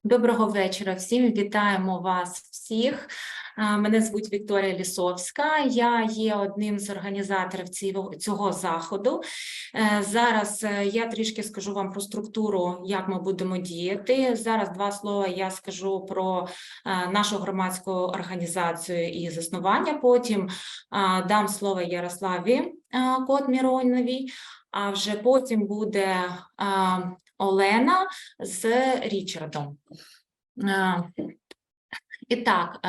Доброго вечора всім, вітаємо вас всіх. Мене звуть Вікторія Лісовська, я є одним з організаторів цього заходу. Зараз я трішки скажу вам про структуру, як ми будемо діяти. Зараз два слова я скажу про нашу громадську організацію і заснування, потім дам слово Ярославі Котміроновій, а вже потім буде Олена з Річардом. І так,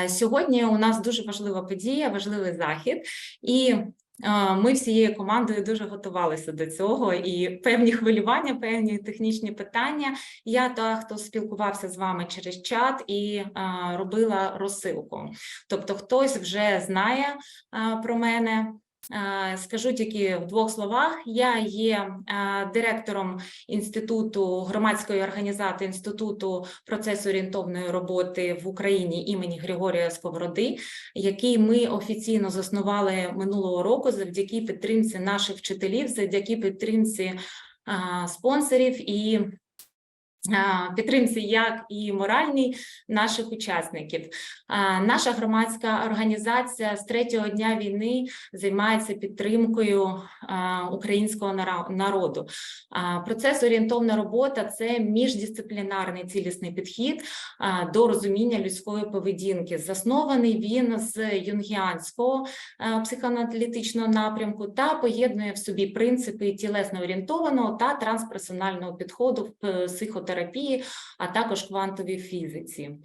сьогодні у нас дуже важлива подія, важливий захід, і ми всією командою дуже готувалися до цього, і певні хвилювання, певні технічні питання. Я та, хто спілкувався з вами через чат і робила розсилку. Тобто хтось вже знає про мене. Скажу тільки в двох словах. Я є директором інституту, громадської організації інституту процесу-орієнтовної роботи в Україні імені Григорія Сковороди, який ми офіційно заснували минулого року завдяки підтримці наших вчителів, завдяки підтримці спонсорів і підтримці як і моральній наших учасників. Наша громадська організація з третього дня війни займається підтримкою українського народу. Процес-орієнтовна робота – це міждисциплінарний цілісний підхід до розуміння людської поведінки. Заснований він з юнгіанського психоаналітичного напрямку та поєднує в собі принципи тілесно-орієнтованого та трансперсонального підходу в психотерапії, а також квантовій фізиці.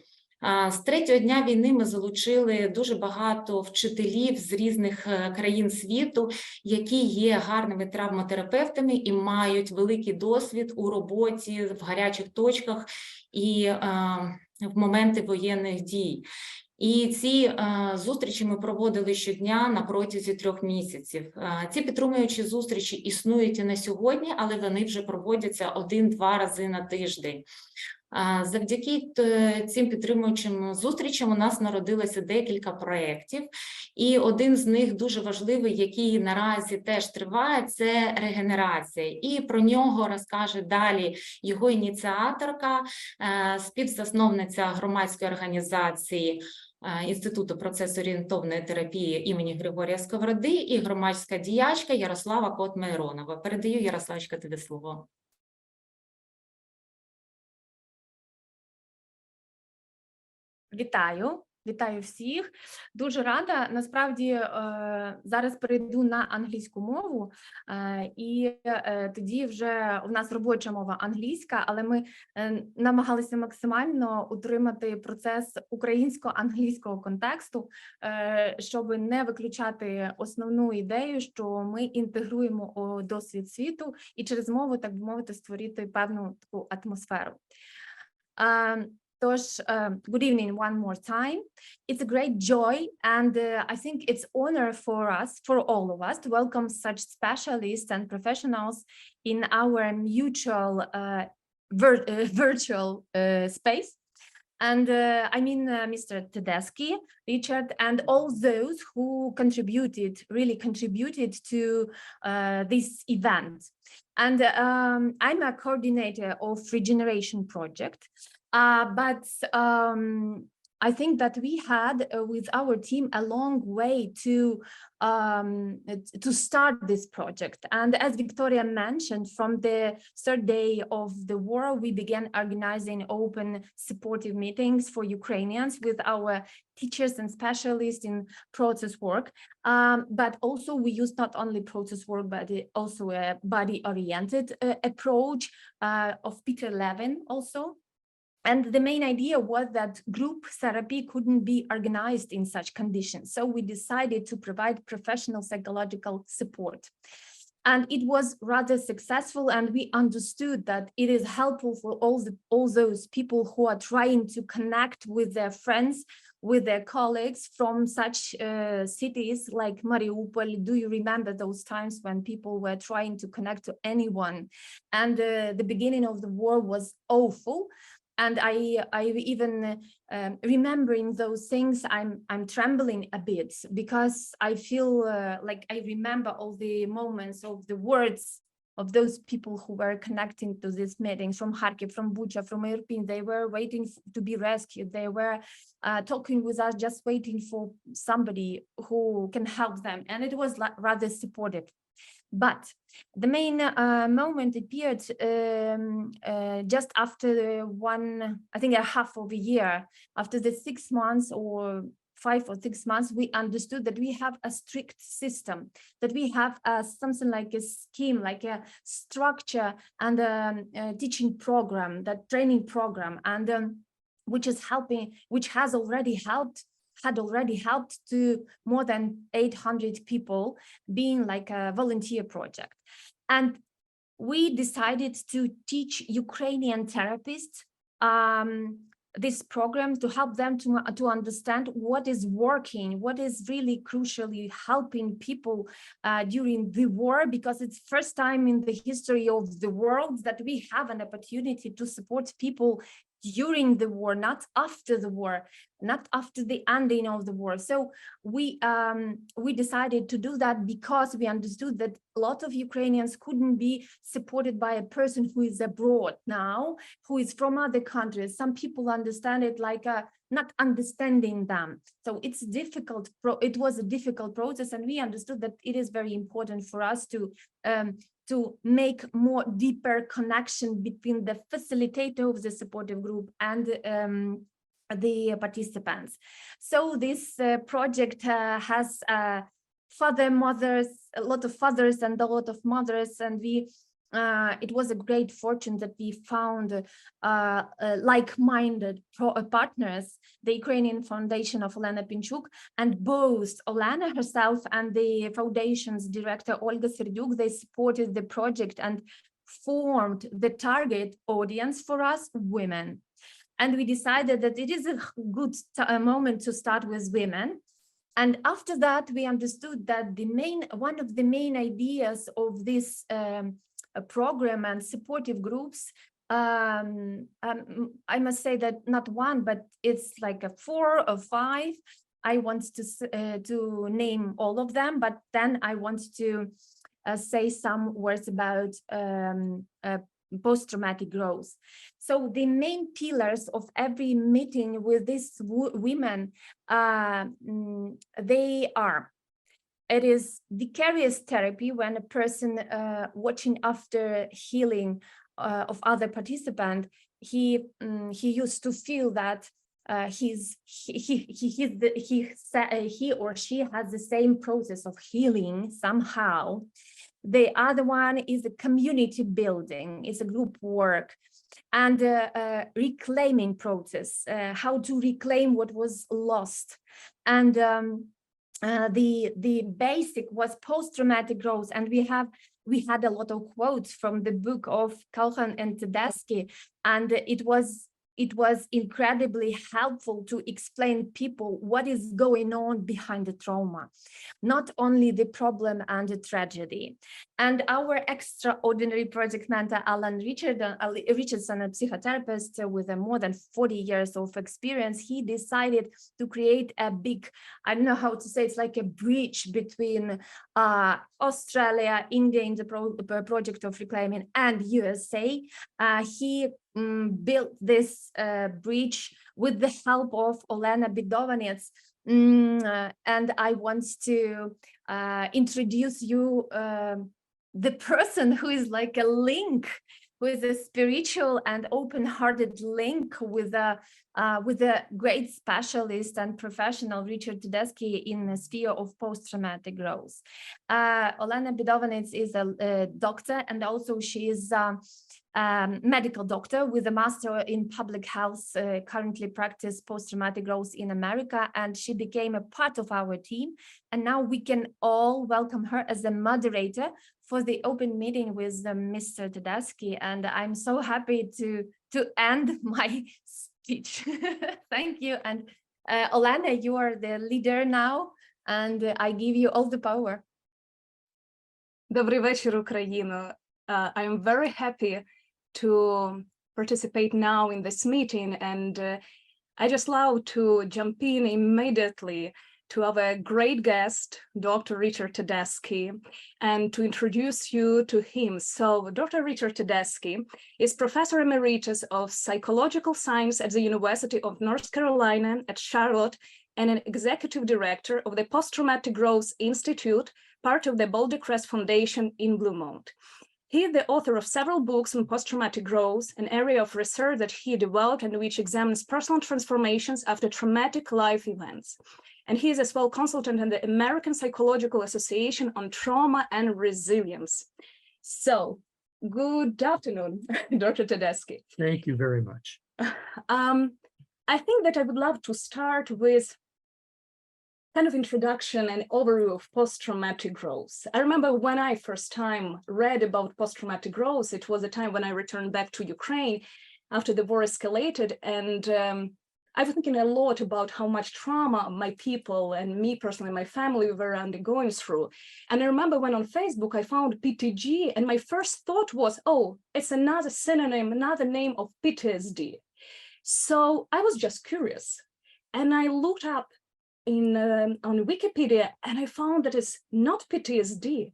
З третього дня війни ми залучили дуже багато вчителів з різних країн світу, які є гарними травматерапевтами і мають великий досвід у роботі в гарячих точках і в моменти воєнних дій. І ці зустрічі ми проводили щодня на протязі 3 місяців. Ці підтримуючі зустрічі існують і на сьогодні, але вони вже проводяться 1-2 рази на тиждень. Завдяки цим підтримуючим зустрічам у нас народилося декілька проєктів, і один з них дуже важливий, який наразі теж триває, це регенерація. І про нього розкаже далі його ініціаторка, співзасновниця громадської організації Інституту процесу-орієнтовної терапії імені Григорія Сковороди і громадська діячка Ярослава Котміронова. Передаю, Ярославочка, тобі слово. Вітаю всіх. Дуже рада. Насправді зараз перейду на англійську мову, і тоді вже у нас робоча мова англійська, але ми намагалися максимально утримати процес українсько-англійського контексту, щоб не виключати основну ідею, що ми інтегруємо досвід світу і через мову, так би мовити, створити певну таку атмосферу. Тож, good evening one more time. It's a great joy, and I think it's honor for us, for all of us, to welcome such specialists and professionals in our mutual virtual space. And I mean Mr. Tedeschi, Richard, and all those who really contributed to this event. And I'm a coordinator of Regeneration Project. But I think that we had with our team a long way to start this project. And as Victoria mentioned, from the 3rd day of the war, we began organizing open supportive meetings for Ukrainians with our teachers and specialists in process work. But also we use not only process work, but also a body-oriented approach of Peter Levin also. And the main idea was that group therapy couldn't be organized in such conditions. So we decided to provide professional psychological support. And it was rather successful, and we understood that it is helpful for all those people who are trying to connect with their friends, with their colleagues from such cities like Mariupol. Do you remember those times when people were trying to connect to anyone? And the beginning of the war was awful. And I even remembering those things, I'm trembling a bit because I feel like I remember all the moments of the words of those people who were connecting to these meetings from Kharkiv, from Bucha, from Irpin. They were waiting to be rescued. They were talking with us, just waiting for somebody who can help them. And it was rather supportive. But the main moment appeared just after I think a half of a year, after the 6 months or 5 or 6 months, we understood that we have a strict system, that we have something like a scheme, like a structure and a teaching program, that training program, and which had already helped to more than 800 people, being like a volunteer project. And we decided to teach Ukrainian therapists this program to help them to understand what is working, what is really crucially helping people during the war, because it's first time in the history of the world that we have an opportunity to support people during the war, not after the war, not after the ending of the war. So we decided to do that because we understood that a lot of Ukrainians couldn't be supported by a person who is abroad now, who is from other countries. Some people understand it like not understanding them. So it's difficult. It was a difficult process, and we understood that it is very important for us to make more deeper connection between the facilitator of the supportive group and the participants. So this project has mothers, a lot of fathers and a lot of mothers, and it was a great fortune that we found like-minded partners, the Ukrainian Foundation of OLENA Pinchuk, and both OLENA herself and the foundation's director, Olga Serdyuk, they supported the project and formed the target audience for us, women. And we decided that it is a good moment to start with women. And after that, we understood that one of the main ideas of this program and supportive groups, I must say that not one, but it's like a 4 or 5. I want to name all of them, but then I want to say some words about post-traumatic growth. So the main pillars of every meeting with these women, they are: it is vicarious therapy, when a person watching after healing of other participant, he used to feel that he or she has the same process of healing somehow. The other one is a community building, is a group work, and reclaiming process, how to reclaim what was lost. And the basic was post-traumatic growth, and we had a lot of quotes from the book of Kalhan and Tedeschi, and it was incredibly helpful to explain people what is going on behind the trauma, not only the problem and the tragedy. And our extraordinary project mentor, Alan Richardson, a psychotherapist with more than 40 years of experience, he decided to create a big, I don't know how to say, it's like a bridge between Australia, India in the project of reclaiming, and USA. He built this bridge with the help of OLENA BIDOVANETS. And I want to introduce you the person who is like a link, who is a spiritual and open-hearted link with a great specialist and professional, Richard Tedeschi, in the sphere of post-traumatic growth. OLENA BIDOVANETS is a doctor, and also she is medical doctor with a master in public health, currently practice post-traumatic growth in America, and she became a part of our team. And now we can all welcome her as a moderator for the open meeting with Mr. Tedeschi. And I'm so happy to end my speech. Thank you. And OLENA, you are the leader now, and I give you all the power. Добрий вечір, Україно. I'm very happy to participate now in this meeting, and I just love to jump in immediately to our great guest, Dr. Richard Tedeschi, and to introduce you to him. So Dr. Richard Tedeschi is Professor Emeritus of Psychological Science at the University of North Carolina at Charlotte and an Executive Director of the Posttraumatic Growth Institute, part of the Boulder Crest Foundation in Bluemont. He is the author of several books on post-traumatic growth, an area of research that he developed and which examines personal transformations after traumatic life events. And he is as well consultant in the American Psychological Association on Trauma and Resilience. So, good afternoon, Dr. Tedeschi. Thank you very much. I think that I would love to start with kind of introduction and overview of post-traumatic growth. I remember when I first time read about post-traumatic growth, it was a time when I returned back to Ukraine after the war escalated, and I was thinking a lot about how much trauma my people and me personally, my family were undergoing through. And I remember when on Facebook I found PTG, and my first thought was, oh, it's another synonym, another name of PTSD. So I was just curious, and I looked up on Wikipedia, and I found that it's not PTSD.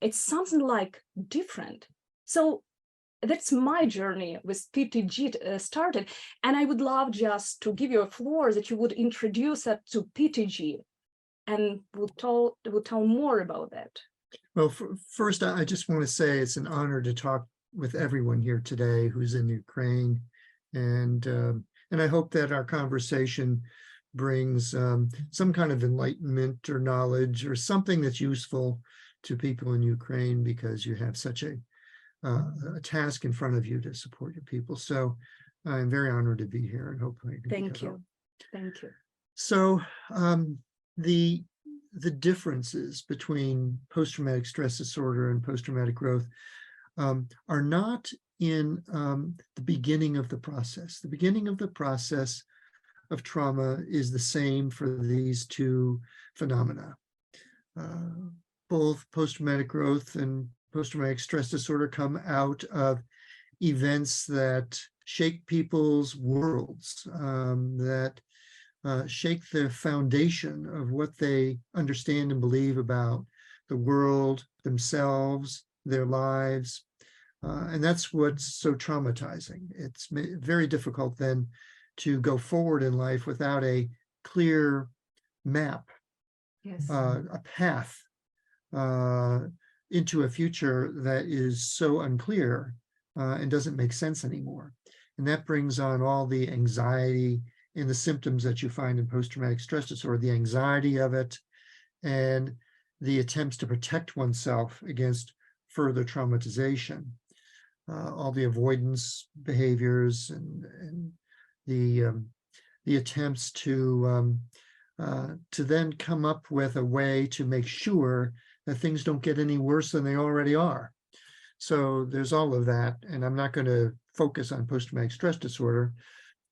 It's something like different. So that's my journey with PTG started. And I would love just to give you a floor that you would introduce us to PTG and would tell more about that. Well, first, I just want to say it's an honor to talk with everyone here today who's in Ukraine. And I hope that our conversation brings some kind of enlightenment or knowledge or something that's useful to people in Ukraine, because you have such a task in front of you to support your people. So I'm very honored to be here, and hopefully I can Thank you. Thank you. So the differences between post-traumatic stress disorder and post-traumatic growth are not in the beginning of the process. The beginning of the process of trauma is the same for these two phenomena. Both post-traumatic growth and post-traumatic stress disorder come out of events that shake people's worlds, that shake the foundation of what they understand and believe about the world, themselves, their lives. And that's what's so traumatizing. It's very difficult then to go forward in life without a clear map, Yes. A path into a future that is so unclear and doesn't make sense anymore. And that brings on all the anxiety and the symptoms that you find in post-traumatic stress disorder, the anxiety of it, and the attempts to protect oneself against further traumatization, all the avoidance behaviors and the attempts to then come up with a way to make sure that things don't get any worse than they already are. So there's all of that, and I'm not going to focus on post-traumatic stress disorder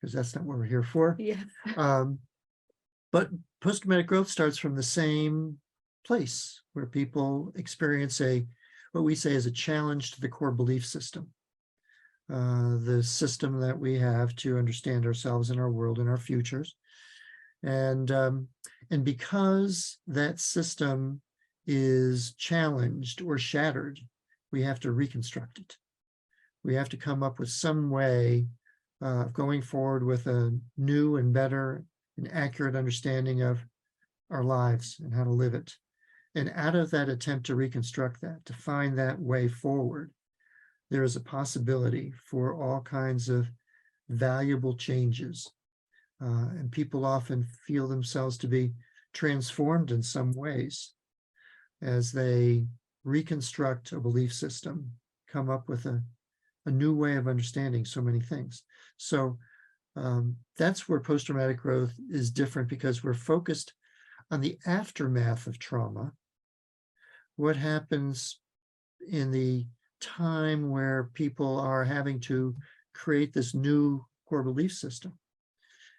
because that's not what we're here for. Yeah. But post-traumatic growth starts from the same place, where people experience what we say is a challenge to the core belief system. The system that we have to understand ourselves and our world and our futures. And because that system is challenged or shattered, we have to reconstruct it. We have to come up with some way of going forward with a new and better and accurate understanding of our lives and how to live it. And out of that attempt to reconstruct that, to find that way forward, there is a possibility for all kinds of valuable changes. And people often feel themselves to be transformed in some ways as they reconstruct a belief system, come up with a new way of understanding so many things. So that's where post-traumatic growth is different, because we're focused on the aftermath of trauma. What happens in the time where people are having to create this new core belief system.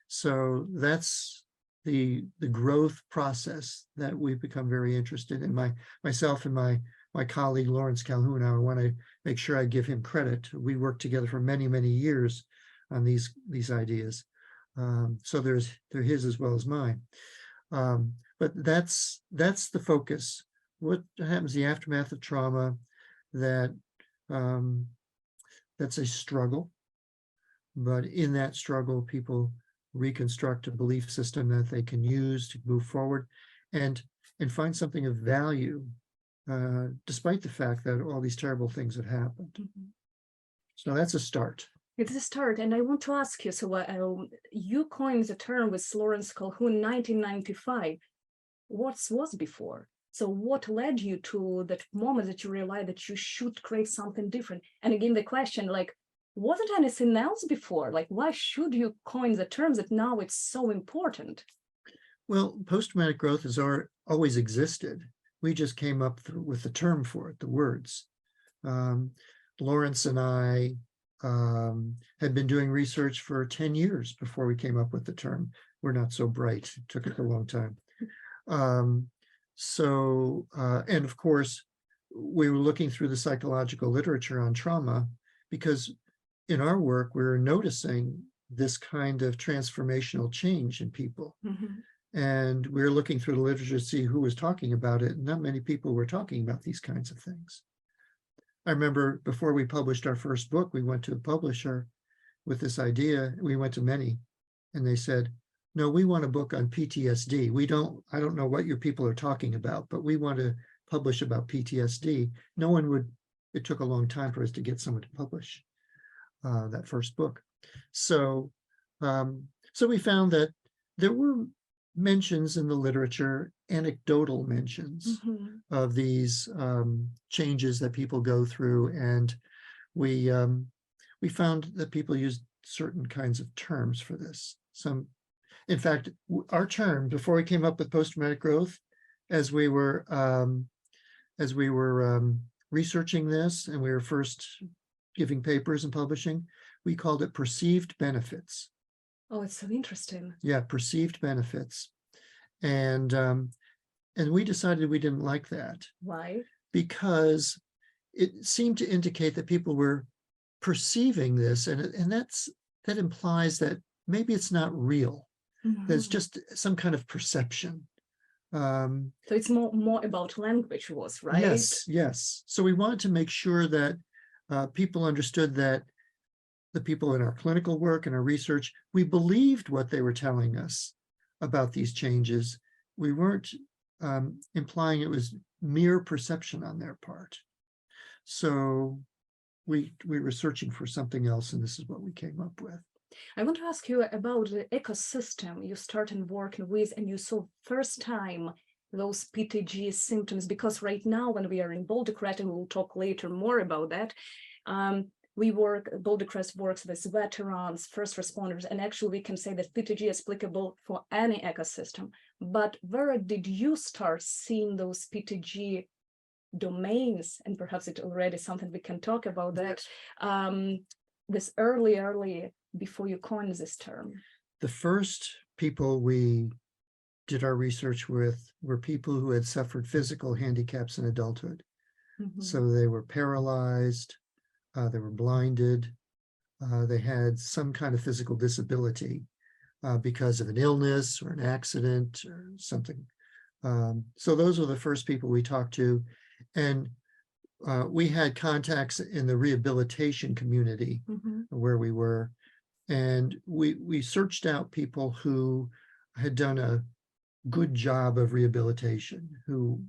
So that's the growth process that we've become very interested in. Myself and my colleague Lawrence Calhoun, I want to make sure I give him credit. We worked together for many, many years on these ideas. So they're his as well as mine. but that's the focus. What happens in the aftermath of trauma, that that's a struggle, but in that struggle, people reconstruct a belief system that they can use to move forward and find something of value, despite the fact that all these terrible things have happened. So that's a start. It's a start, and I want to ask you, so you coined the term with Lawrence Calhoun in 1995. What was before? So what led you to that moment that you realized that you should create something different? And again, the question, like, wasn't anything else before? Like, why should you coin the terms that now it's so important? Well, post-traumatic growth has always existed. We just came up with the term for it, the words. Lawrence and I had been doing research for 10 years before we came up with the term. We're not so bright. It took us a long time. And of course, we were looking through the psychological literature on trauma, because in our work, we were noticing this kind of transformational change in people. And we were looking through the literature to see who was talking about it. And not many people were talking about these kinds of things. I remember before we published our first book, we went to a publisher with this idea. We went to many, and they said, no, we want a book on PTSD. I don't know what your people are talking about, but we want to publish about PTSD. No one would, it took a long time for us to get someone to publish that first book. So we found that there were mentions in the literature, anecdotal mentions of these changes that people go through, and we found that people used certain kinds of terms for this. In fact, our term before we came up with post-traumatic growth, as we were researching this and we were first giving papers and publishing, we called it perceived benefits. Oh, it's so interesting. Yeah, perceived benefits. And we decided we didn't like that. Why? Because it seemed to indicate that people were perceiving this, and that implies that maybe it's not real. There's just some kind of perception. So it's more about language, right? Yes. So we wanted to make sure that people understood that the people in our clinical work and our research, we believed what they were telling us about these changes. We weren't implying it was mere perception on their part. So we were searching for something else, and this is what we came up with. I want to ask you about the ecosystem you started working with, and you saw first time those PTG symptoms, because right now when we are in Boulder Crest, and we'll talk later more about that, Boulder Crest works with veterans, first responders, and actually we can say that PTG is applicable for any ecosystem. But where did you start seeing those PTG domains? And perhaps it's already something we can talk about that, this early before you coined this term. The first people we did our research with were people who had suffered physical handicaps in adulthood. So they were paralyzed, they were blinded, they had some kind of physical disability because of an illness or an accident or something. So those were the first people we talked to. And we had contacts in the rehabilitation community where we were. And we searched out people who had done a good job of rehabilitation, who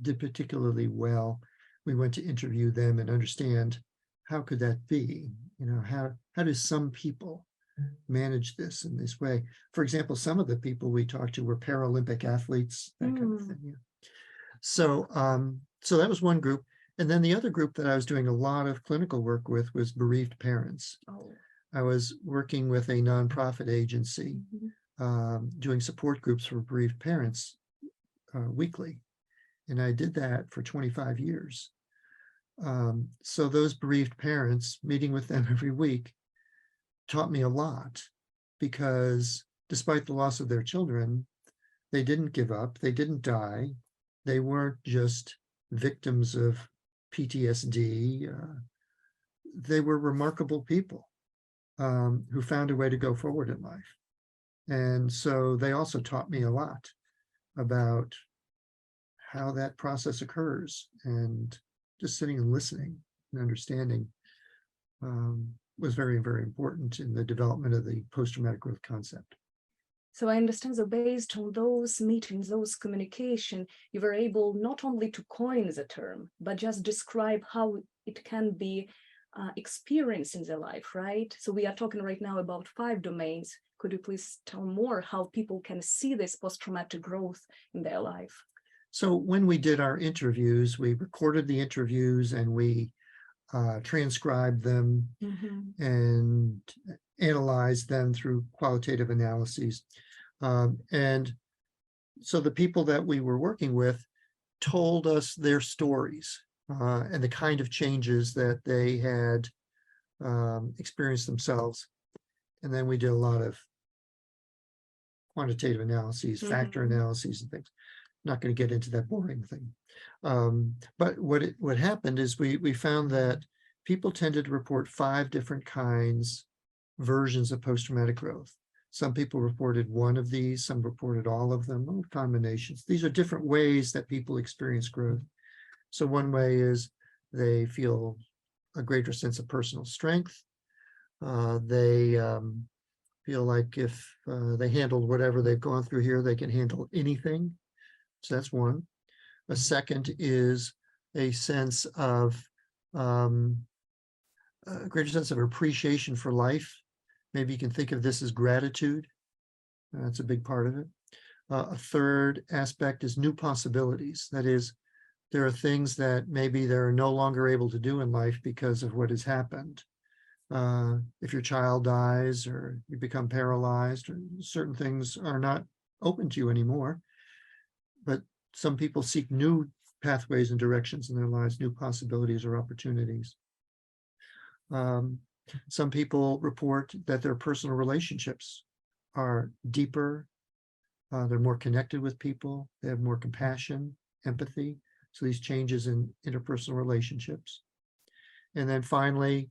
did particularly well. We went to interview them and understand, how could that be? You know, how do some people manage this in this way? For example, some of the people we talked to were Paralympic athletes, that kind of thing. Yeah. So that was one group. And then the other group that I was doing a lot of clinical work with was bereaved parents. I was working with a nonprofit agency, doing support groups for bereaved parents weekly. And I did that for 25 years. So those bereaved parents, meeting with them every week, taught me a lot, because despite the loss of their children, they didn't give up, they didn't die. They weren't just victims of PTSD. They were remarkable people who found a way to go forward in life. And so they also taught me a lot. about how that process occurs, and just sitting and listening and understanding was very, very important in the development of the post-traumatic growth concept. So I understand that based on those meetings, those communication, you were able not only to coin the term, but just describe how it can be experienced in their life, right? So we are talking right now about 5 domains. Could you please tell more how people can see this post-traumatic growth in their life? So when we did our interviews, we recorded the interviews and we transcribed them and analyzed them through qualitative analyses. And so the people that we were working with told us their stories and the kind of changes that they had experienced themselves. And then we did a lot of quantitative analyses, factor analyses and things. Not going to get into that boring thing. But what happened is we found that people tended to report 5 different versions of post-traumatic growth. Some people reported one of these, some reported all of them, or combinations. These are different ways that people experience growth. So one way is they feel a greater sense of personal strength. They feel like if they handled whatever they've gone through here, they can handle anything. So that's one. A second is a sense of a greater sense of appreciation for life. Maybe you can think of this as gratitude. That's a big part of it. A third aspect is new possibilities. That is, there are things that maybe they're no longer able to do in life because of what has happened. If your child dies or you become paralyzed, or certain things are not open to you anymore. But some people seek new pathways and directions in their lives, new possibilities or opportunities. Some people report that their personal relationships are deeper, they're more connected with people, they have more compassion, empathy. So these changes in interpersonal relationships. And then finally,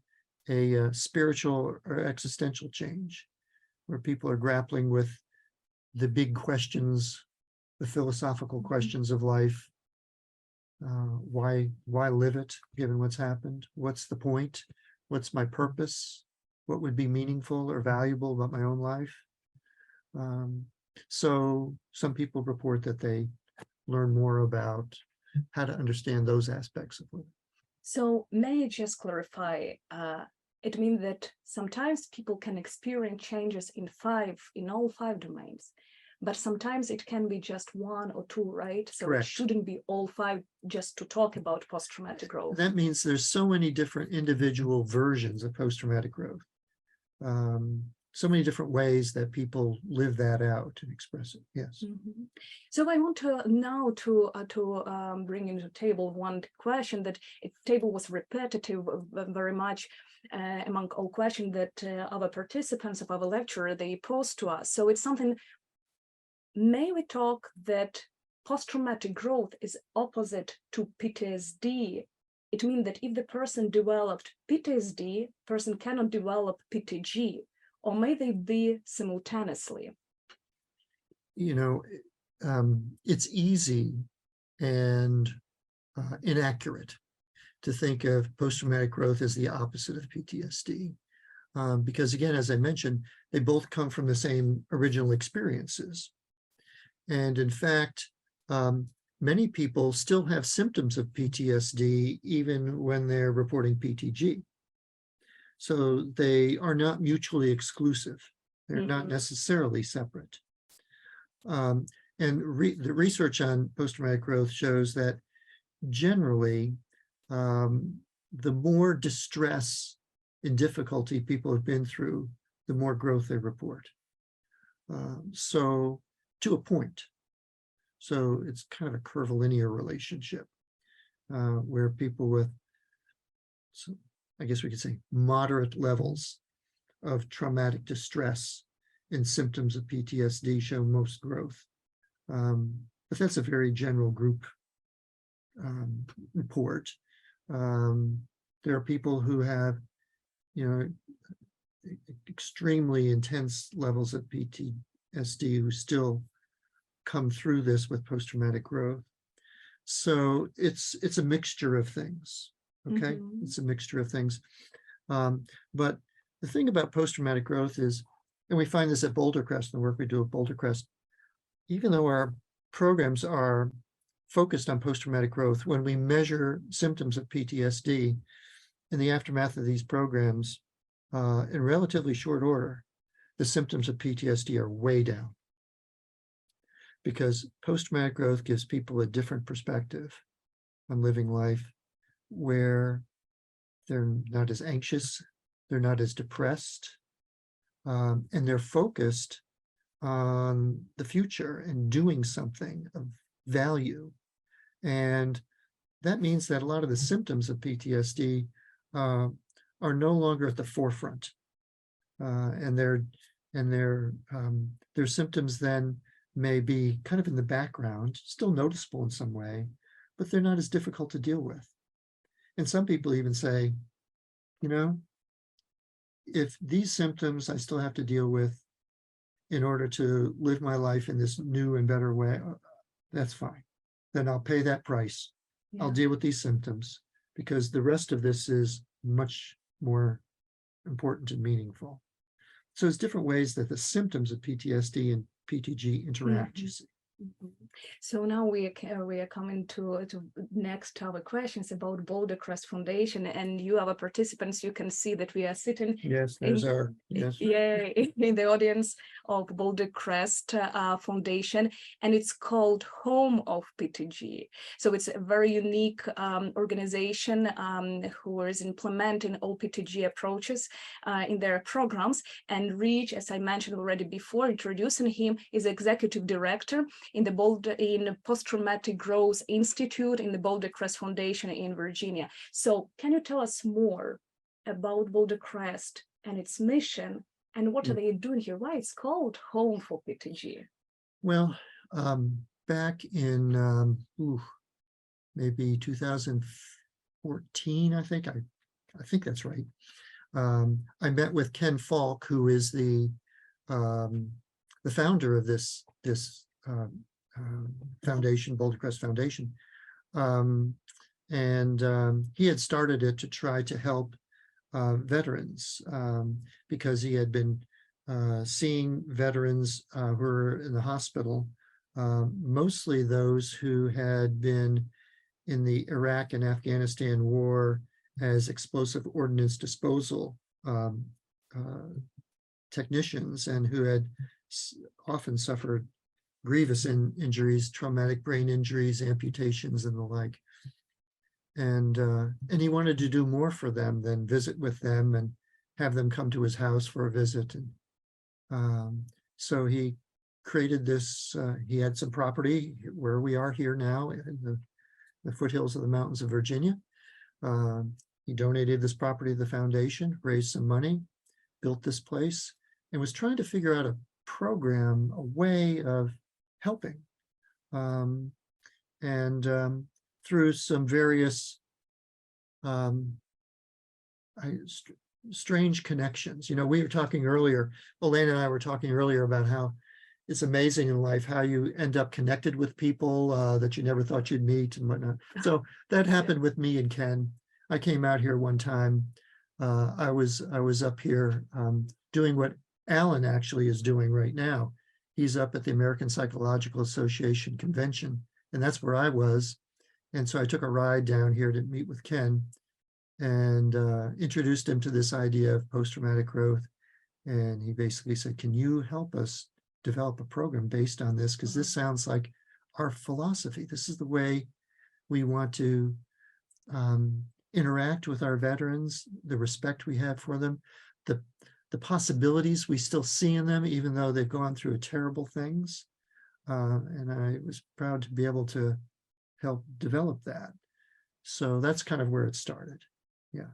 a spiritual or existential change, where people are grappling with the big questions, the philosophical questions of life. Why live it, given what's happened? What's the point? What's my purpose? What would be meaningful or valuable about my own life? So some people report that they learn more about how to understand those aspects of it. So may I just clarify, it means that sometimes people can experience changes in all 5 domains, but sometimes it can be just 1 or 2, right? So Correct. It shouldn't be all 5 just to talk about post-traumatic growth. That means there's so many different individual versions of post-traumatic growth. So many different ways that people live that out and express it. Yes. So I want to now to bring into the table one question that table was repetitive very much among all questions that our participants of our lecture, they posed to us. So it's something, may we talk that post-traumatic growth is opposite to PTSD? It means that if the person developed PTSD, person cannot develop PTG, or may they be simultaneously? You know, it's easy and inaccurate to think of post-traumatic growth as the opposite of PTSD. Because again, as I mentioned, they both come from the same original experiences. And in fact, many people still have symptoms of PTSD even when they're reporting PTG. So they are not mutually exclusive. They're not necessarily separate. And the research on post-traumatic growth shows that generally, the more distress and difficulty people have been through, the more growth they report. So to a point. So it's kind of a curvilinear relationship where people with, I guess we could say, moderate levels of traumatic distress and symptoms of PTSD show most growth. But that's a very general group report. There are people who have, extremely intense levels of PTSD who still come through this with post-traumatic growth. So it's a mixture of things. Okay, it's a mixture of things. But the thing about post-traumatic growth is, and we find this at Boulder Crest, the work we do at Boulder Crest, even though our programs are focused on post-traumatic growth, when we measure symptoms of PTSD in the aftermath of these programs, in relatively short order, the symptoms of PTSD are way down. Because post-traumatic growth gives people a different perspective on living life, where they're not as anxious, they're not as depressed, and they're focused on the future and doing something of value. And that means that a lot of the symptoms of PTSD are no longer at the forefront, and their symptoms then may be kind of in the background, still noticeable in some way, but they're not as difficult to deal with. And some people even say, you know, if these symptoms I still have to deal with in order to live my life in this new and better way, that's fine. Then I'll pay that price. Yeah. I'll deal with these symptoms, because the rest of this is much more important and meaningful. So there's different ways that the symptoms of PTSD and PTG interact, you see. So now we are coming to next our questions about Boulder Crest Foundation, and you, our participants, you can see that we are sitting Yes, there's our, yes. yeah, in the audience of Boulder Crest Foundation, and it's called Home of PTG. So it's a very unique organization who is implementing all PTG approaches in their programs. And Rich, as I mentioned already before, introducing him, is executive director in the Posttraumatic Growth Institute in the Boulder Crest Foundation in Virginia. So can you tell us more about Boulder Crest and its mission, and what are they doing here? Why it's called Home for PTG? Well, back in maybe 2014, I think that's right. I met with Ken Falk, who is the founder of this foundation, Boulder Crest Foundation, and he had started it to try to help veterans, because he had been seeing veterans who were in the hospital, mostly those who had been in the Iraq and Afghanistan war as explosive ordnance disposal technicians, and who had often suffered grievous injuries, traumatic brain injuries, amputations, and the like. And he wanted to do more for them than visit with them and have them come to his house for a visit. And so he created this, he had some property where we are here now in the foothills of the mountains of Virginia. He donated this property to the foundation, raised some money, built this place, and was trying to figure out a program, a way of helping. Through some various strange connections. You know, we were talking earlier, OLENA and I were talking earlier about how it's amazing in life how you end up connected with people that you never thought you'd meet and whatnot. So that happened with me and Ken. I came out here one time. I was up here doing what Alan actually is doing right now. He's up at the American Psychological Association convention, and that's where I was. And so I took a ride down here to meet with Ken and introduced him to this idea of post-traumatic growth. And he basically said, can you help us develop a program based on this? Because this sounds like our philosophy. This is the way we want to interact with our veterans, the respect we have for them, the possibilities we still see in them, even though they've gone through terrible things. And I was proud to be able to help develop that. So that's kind of where it started. Yeah.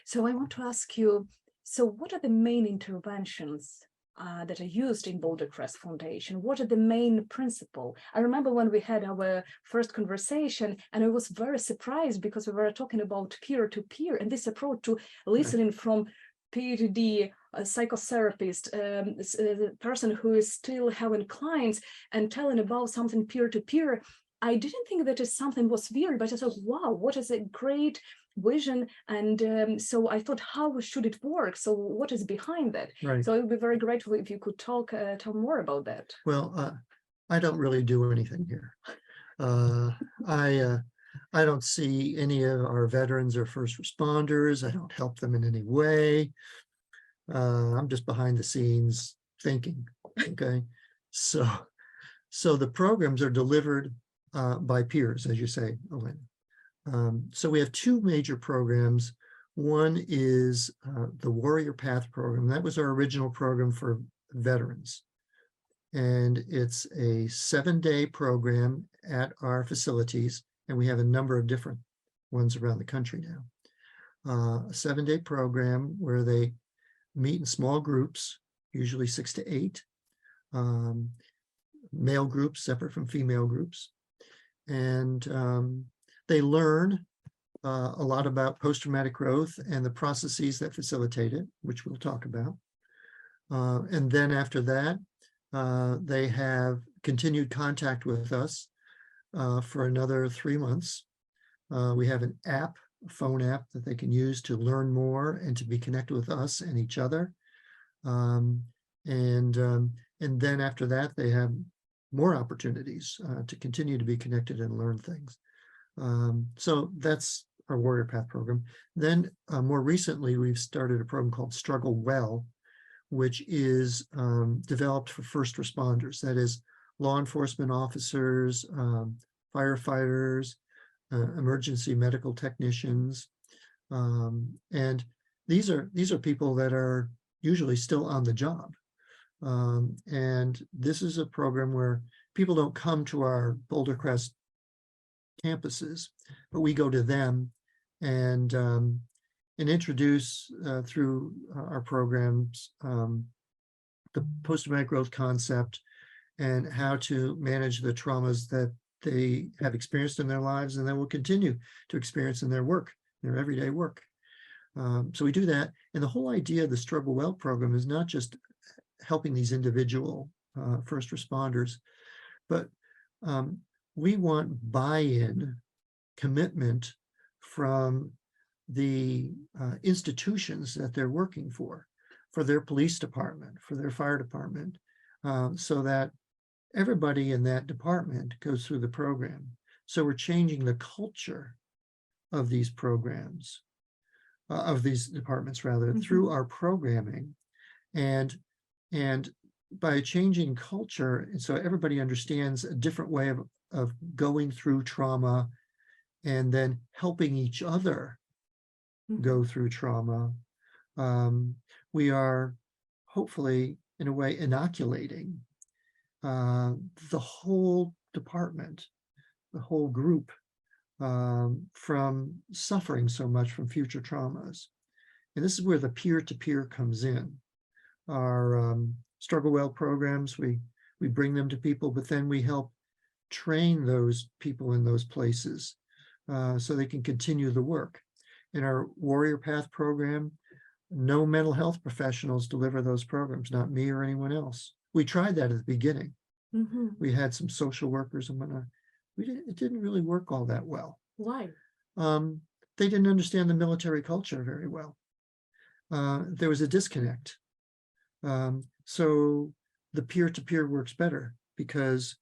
So I want to ask you, so what are the main interventions that are used in Boulder Crest Foundation? What are the main principles? I remember when we had our first conversation, and I was very surprised because we were talking about peer-to-peer and this approach to listening from PhD psychotherapist, person who is still having clients and telling about something peer-to-peer, I didn't think that something was weird, but I thought, wow, what is a great vision. And so I thought, how should it work? So what is behind that? Right. So I would be very grateful if you could tell more about that. Well, I don't really do anything here. I don't see any of our veterans or first responders. I don't help them in any way. I'm just behind the scenes thinking. Okay, so the programs are delivered by peers, as you say, OLENA. So we have two major programs. One is the Warrior Path program. That was our original program for veterans. And it's a 7-day program at our facilities. And we have a number of different ones around the country now. A 7-day program where they meet in small groups, usually 6 to 8, male groups separate from female groups. And they learn a lot about post-traumatic growth and the processes that facilitate it, which we'll talk about. And then after that, they have continued contact with us for another 3 months. We have an app, a phone app that they can use to learn more and to be connected with us and each other. And then after that, they have more opportunities to continue to be connected and learn things. So that's our Warrior Path program. Then more recently, we've started a program called Struggle Well, which is developed for first responders. That is law enforcement officers, firefighters, emergency medical technicians. And these are people that are usually still on the job. And this is a program where people don't come to our Boulder Crest campuses, but we go to them and introduce through our programs the post-traumatic growth concept and how to manage the traumas that they have experienced in their lives and then will continue to experience in their work, their everyday work. So we do that. And the whole idea of the Struggle Well program is not just helping these individual first responders, but we want buy-in, commitment from the institutions that they're working for their police department, for their fire department, so that everybody in that department goes through the program. So we're changing the culture of these programs, of these departments rather, through our programming. And by changing culture, and so everybody understands a different way of going through trauma and then helping each other go through trauma, we are hopefully, in a way, inoculating the whole department, the whole group, from suffering so much from future traumas. And this is where the peer-to-peer comes in. Our Struggle Well programs, we bring them to people, but then we help train those people in those places so they can continue the work. In our Warrior Path program, no mental health professionals deliver those programs, not me or anyone else. We tried that at the beginning. We had some social workers and whatnot. It didn't really work all that well. Why? They didn't understand the military culture very well. There was a disconnect. So the peer-to-peer works better because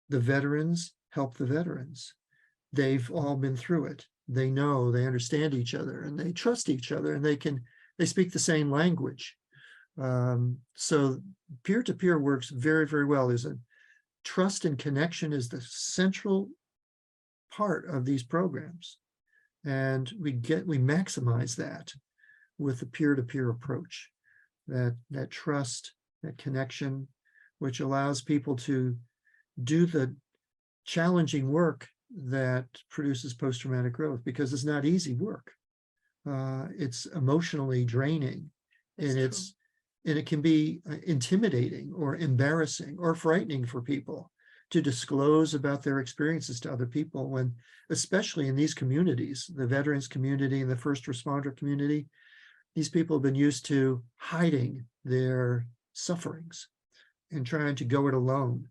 the veterans help the veterans. They've all been through it. They know, they understand each other, and they trust each other, and they speak the same language. So peer-to-peer works very, very well. There's a trust and connection is the central part of these programs. And we maximize that with the peer-to-peer approach, that trust, that connection, which allows people to do the challenging work that produces post-traumatic growth, because it's not easy work. It's emotionally draining, and it can be intimidating or embarrassing or frightening for people to disclose about their experiences to other people, when, especially in these communities, the veterans community and the first responder community, these people have been used to hiding their sufferings and trying to go it alone.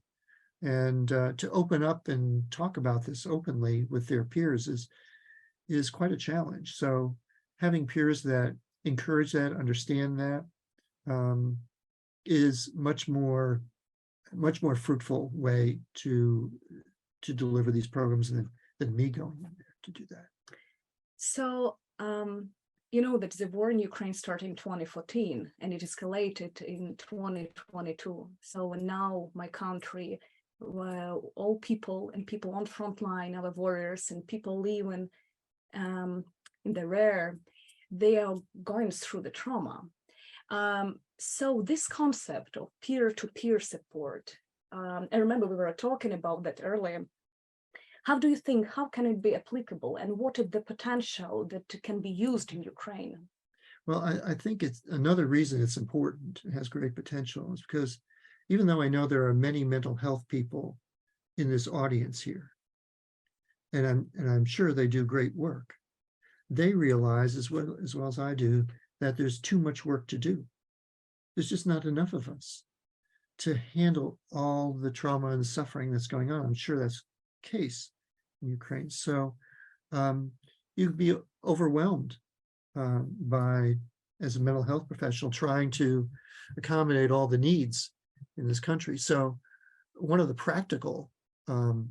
And to open up and talk about this openly with their peers is quite a challenge. So having peers that encourage that, understand that, is much more fruitful way to deliver these programs than me going in there to do that. So, you know that the war in Ukraine started in 2014 and it escalated in 2022. So now my country, well, all people and people on front line, our warriors and people living in the rear, they are going through the trauma. So this concept of peer-to-peer support, I remember we were talking about that earlier. How do you think, how can it be applicable and what is the potential that can be used in Ukraine? Well, I think it's another reason it's important, it has great potential, is because even though I know there are many mental health people in this audience here, and I'm sure they do great work, they realize as well as I do that there's too much work to do. There's just not enough of us to handle all the trauma and suffering that's going on. I'm sure that's the case in Ukraine. So you'd be overwhelmed by, as a mental health professional, trying to accommodate all the needs in this country. So one of the practical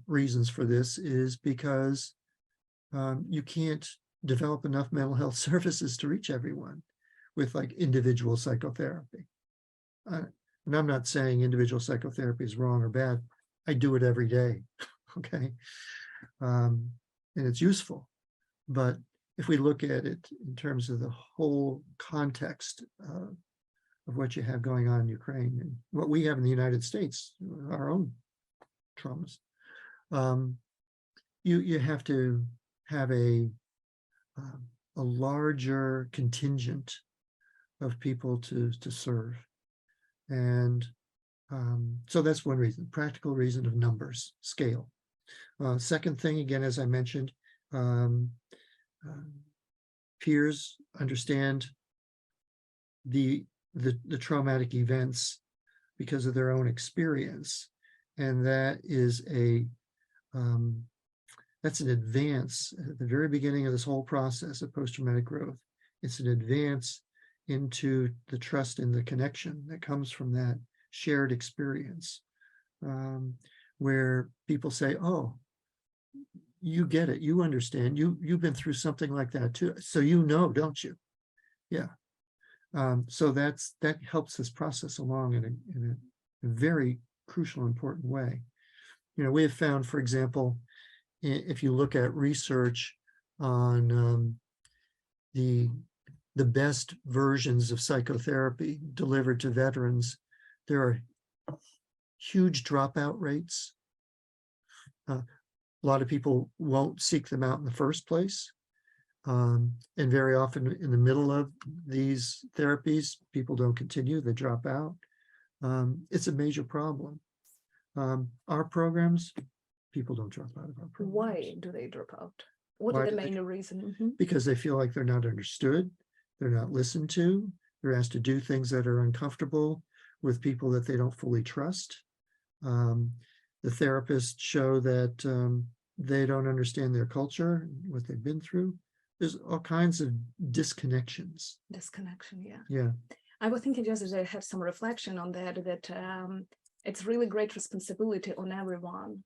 reasons for this is because you can't develop enough mental health services to reach everyone with like individual psychotherapy. And I'm not saying individual psychotherapy is wrong or bad. I do it every day, okay? And it's useful. But if we look at it in terms of the whole context of what you have going on in Ukraine and what we have in the United States, our own traumas, you have to have a larger contingent of people to serve. And so that's one reason, practical reason of numbers, scale. Second thing, again, as I mentioned, peers understand the traumatic events because of their own experience. And that is that's an advance at the very beginning of this whole process of post-traumatic growth. It's an advance into the trust and the connection that comes from that shared experience, where people say, oh, you get it, you understand, you've been through something like that too, so you know, don't you? Yeah. So that helps this process along in a very crucial, important way. You know, we have found, for example, if you look at research on the best versions of psychotherapy delivered to veterans, there are huge dropout rates. A lot of people won't seek them out in the first place. And very often in the middle of these therapies, people don't continue, they drop out. It's a major problem. Our programs, people don't drop out of our programs. Why do they drop out? What are the main reasons? Because they feel like they're not understood, they're not listened to, they're asked to do things that are uncomfortable with people that they don't fully trust. The therapists show that they don't understand their culture, what they've been through. There's all kinds of disconnections. Disconnection, yeah. Yeah. I was thinking just as I have some reflection on that it's really great responsibility on everyone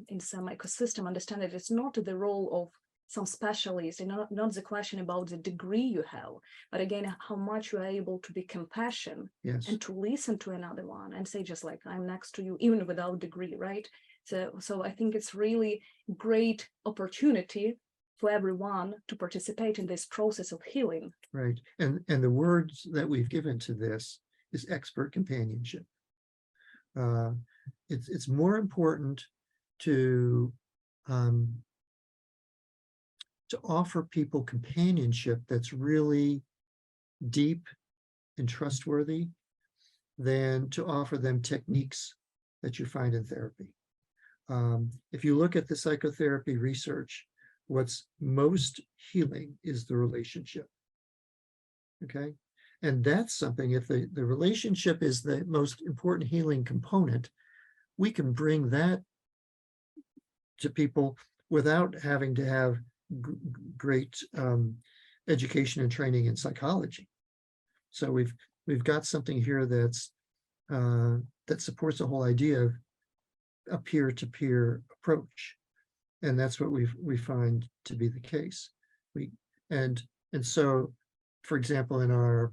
in some ecosystem. Understand that it's not the role of some specialists, and not the question about the degree you have, but again, how much you are able to be compassionate and to listen to another one and say, just like, I'm next to you, even without degree, right? So I think it's really great opportunity for everyone to participate in this process of healing. Right. And the words that we've given to this is expert companionship. It's more important to offer people companionship that's really deep and trustworthy than to offer them techniques that you find in therapy. If you look at the psychotherapy research, what's most healing is the relationship. Okay. And that's something, if the relationship is the most important healing component, we can bring that to people without having to have great education and training in psychology. So we've got something here that's that supports the whole idea of a peer-to-peer approach, and that's what we find to be the case. And so, for example, in our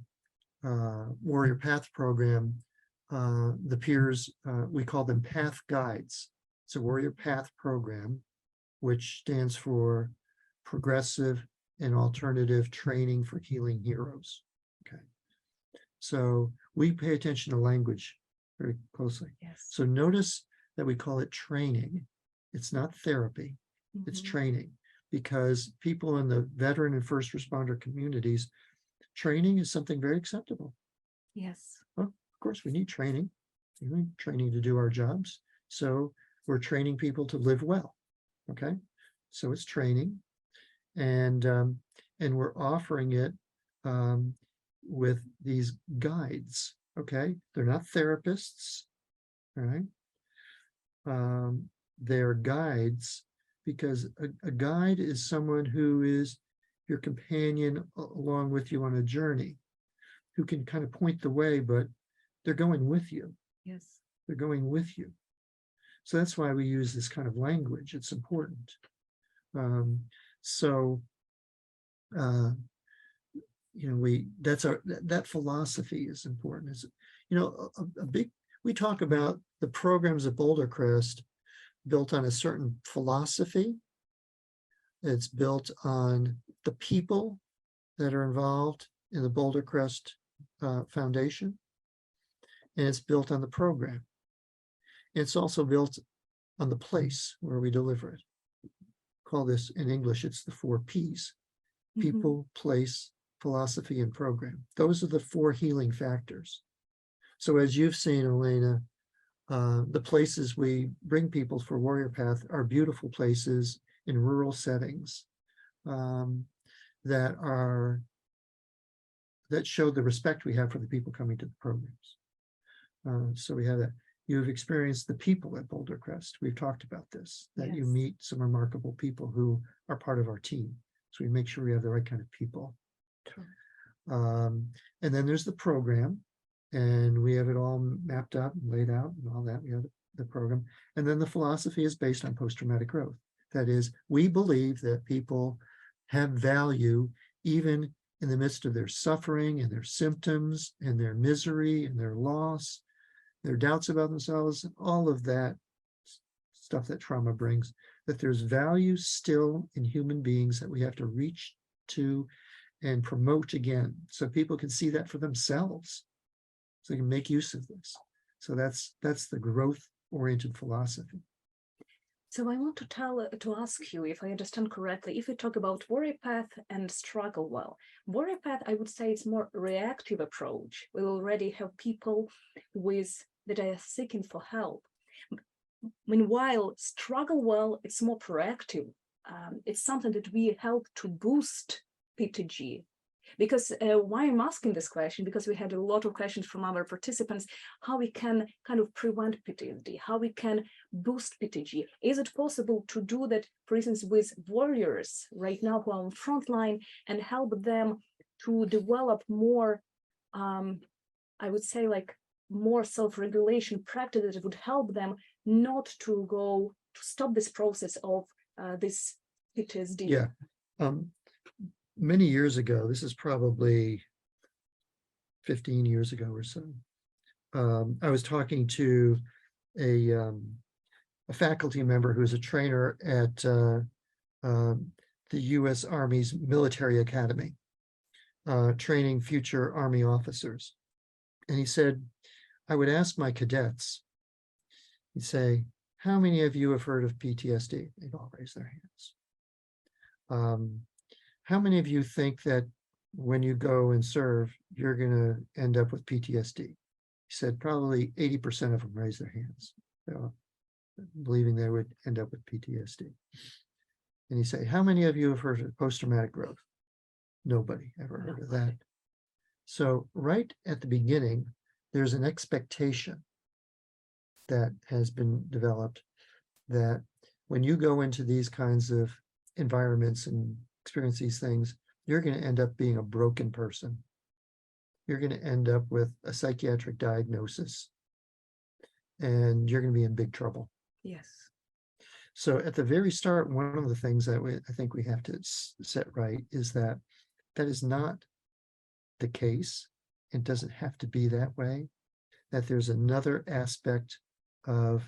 Warrior Path program, the peers, we call them path guides. It's a Warrior Path program, which stands for Progressive and Alternative Training for Healing Heroes. Okay. So we pay attention to language very closely. Yes. So notice that we call it training. It's not therapy, it's Mhm. training, because people in the veteran and first responder communities, training is something very acceptable. Yes. Well, of course, we need training. We need training to do our jobs. So we're training people to live well. Okay. So it's training. And we're offering it with these guides. Okay. They're not therapists. All right. They're guides, because a guide is someone who is your companion along with you on a journey, who can kind of point the way, but they're going with you. Yes. They're going with you. So that's why we use this kind of language. It's important. That philosophy is important. Is, we talk about the programs at Boulder Crest built on a certain philosophy. It's built on the people that are involved in the Boulder Crest Foundation, and it's built on the program. It's also built on the place where we deliver it. Call this, in English, it's the 4 Ps: people, place, philosophy, and program. Those are the 4 healing factors. So as you've seen, OLENA, the places we bring people for Warrior Path are beautiful places in rural settings that show the respect we have for the people coming to the programs. So we have that. You've experienced the people at Boulder Crest. We've talked about this, that you Yes. meet some remarkable people who are part of our team. So we make sure we have the right kind of people. True. And then there's the program, and we have it all mapped out and laid out and all that. We have the program. And then the philosophy is based on post-traumatic growth. That is, we believe that people have value even in the midst of their suffering and their symptoms and their misery and their loss, their doubts about themselves, all of that stuff that trauma brings, that there's value still in human beings that we have to reach to and promote again, so people can see that for themselves, so they can make use of this. So that's the growth-oriented philosophy. So I want to ask you, if I understand correctly, if we talk about Warrior Path and Struggle Well, Warrior Path, I would say it's more reactive approach. We already have people that are seeking for help. Meanwhile, Struggle Well, it's more proactive. It's something that we help to boost PTG. Because why I'm asking this question, because we had a lot of questions from our participants, how we can kind of prevent PTSD, how we can boost PTG. Is it possible to do that, for instance, with warriors right now who are on front line, and help them to develop more, I would say, like more self-regulation practices that would help them not to stop this process of this PTSD? Yeah. Many years ago, this is probably 15 years ago or so, I was talking to a faculty member who's a trainer at the U.S. Army's Military Academy, training future Army officers. And he said, I would ask my cadets, he'd say, how many of you have heard of PTSD? They'd all raise their hands. How many of you think that when you go and serve, you're going to end up with PTSD? He said probably 80% of them raised their hands, believing they would end up with PTSD. And he said, how many of you have heard of post-traumatic growth? Nobody ever heard of that. So right at the beginning, there's an expectation that has been developed that when you go into these kinds of environments and experience these things, you're going to end up being a broken person. You're going to end up with a psychiatric diagnosis, and you're going to be in big trouble. Yes. So at the very start, one of the things that I think we have to set right is that that is not the case. It doesn't have to be that way, that there's another aspect of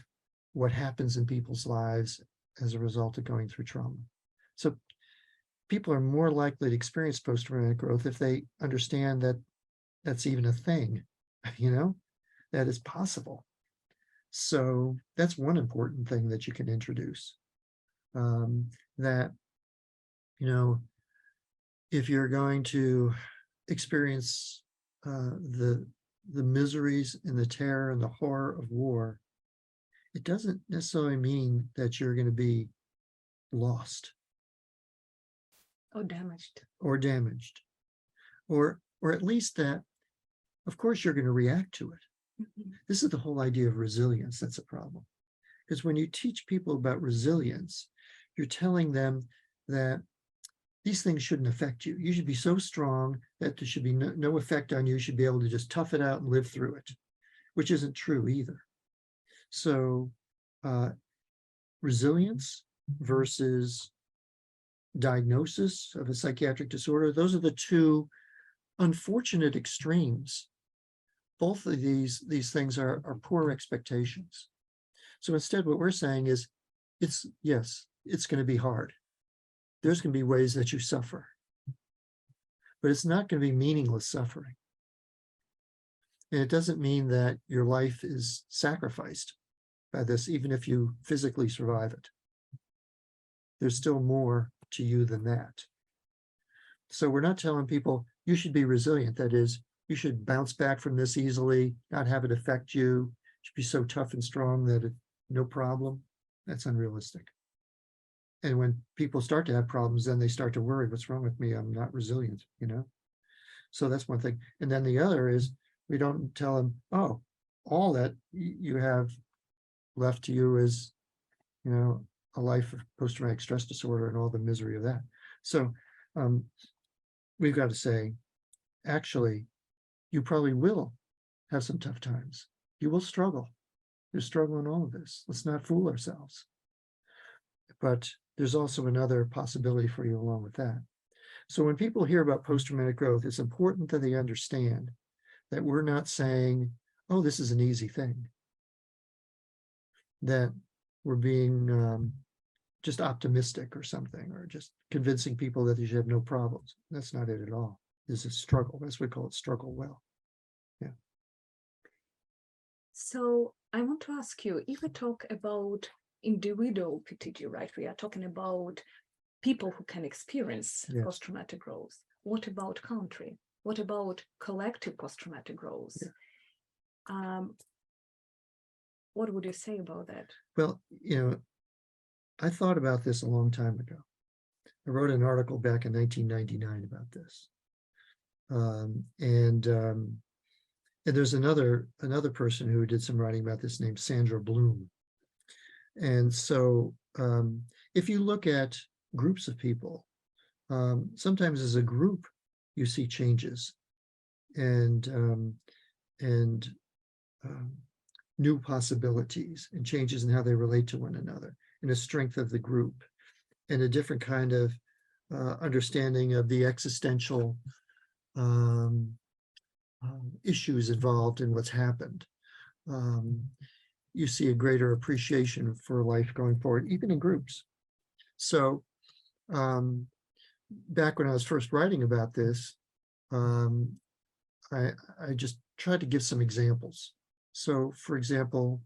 what happens in people's lives as a result of going through trauma. So people are more likely to experience post-traumatic growth if they understand that that's even a thing, that is possible. So that's one important thing that you can introduce, that, if you're going to experience the miseries and the terror and the horror of war, it doesn't necessarily mean that you're going to be lost Or damaged. or at least that, of course, you're going to react to it. Mhm. This is the whole idea of resilience that's a problem. Because when you teach people about resilience, you're telling them that these things shouldn't affect you. You should be so strong that there should be no effect on you. You should be able to just tough it out and live through it, which isn't true either. So resilience versus diagnosis of a psychiatric disorder, those are the two unfortunate extremes. Both of these things are poor expectations. So instead, what we're saying is, it's going to be hard. There's going to be ways that you suffer, but it's not going to be meaningless suffering. And it doesn't mean that your life is sacrificed by this, even if you physically survive it. There's still more to you than that. So we're not telling people you should be resilient. That is, you should bounce back from this easily, not have it affect you. You should be so tough and strong that no problem. That's unrealistic. And when people start to have problems, then they start to worry, what's wrong with me? I'm not resilient, So that's one thing. And then the other is, we don't tell them, oh, all that you have left to you is, a life of post-traumatic stress disorder and all the misery of that. So we've got to say, actually, you probably will have some tough times. You will struggle. There's struggle in all of this. Let's not fool ourselves. But there's also another possibility for you along with that. So when people hear about post-traumatic growth, it's important that they understand that we're not saying, oh, this is an easy thing. That we're being just optimistic or something, or just convincing people that they should have no problems. That's not it at all. This is a struggle. That's what we call it, struggle well. Yeah. So I want to ask you, if we talk about individual PTG, right? We are talking about people who can experience Yes. post-traumatic growth. What about country? What about collective post-traumatic growth? Yeah. What would you say about that? Well, I thought about this a long time ago. I wrote an article back in 1999 about this. And there's another person who did some writing about this named Sandra Bloom. And so if you look at groups of people, sometimes as a group, you see changes and new possibilities and changes in how they relate to one another, and a strength of the group, and a different kind of understanding of the existential issues involved in what's happened. You see a greater appreciation for life going forward, even in groups. So back when I was first writing about this, I just tried to give some examples. So, for example,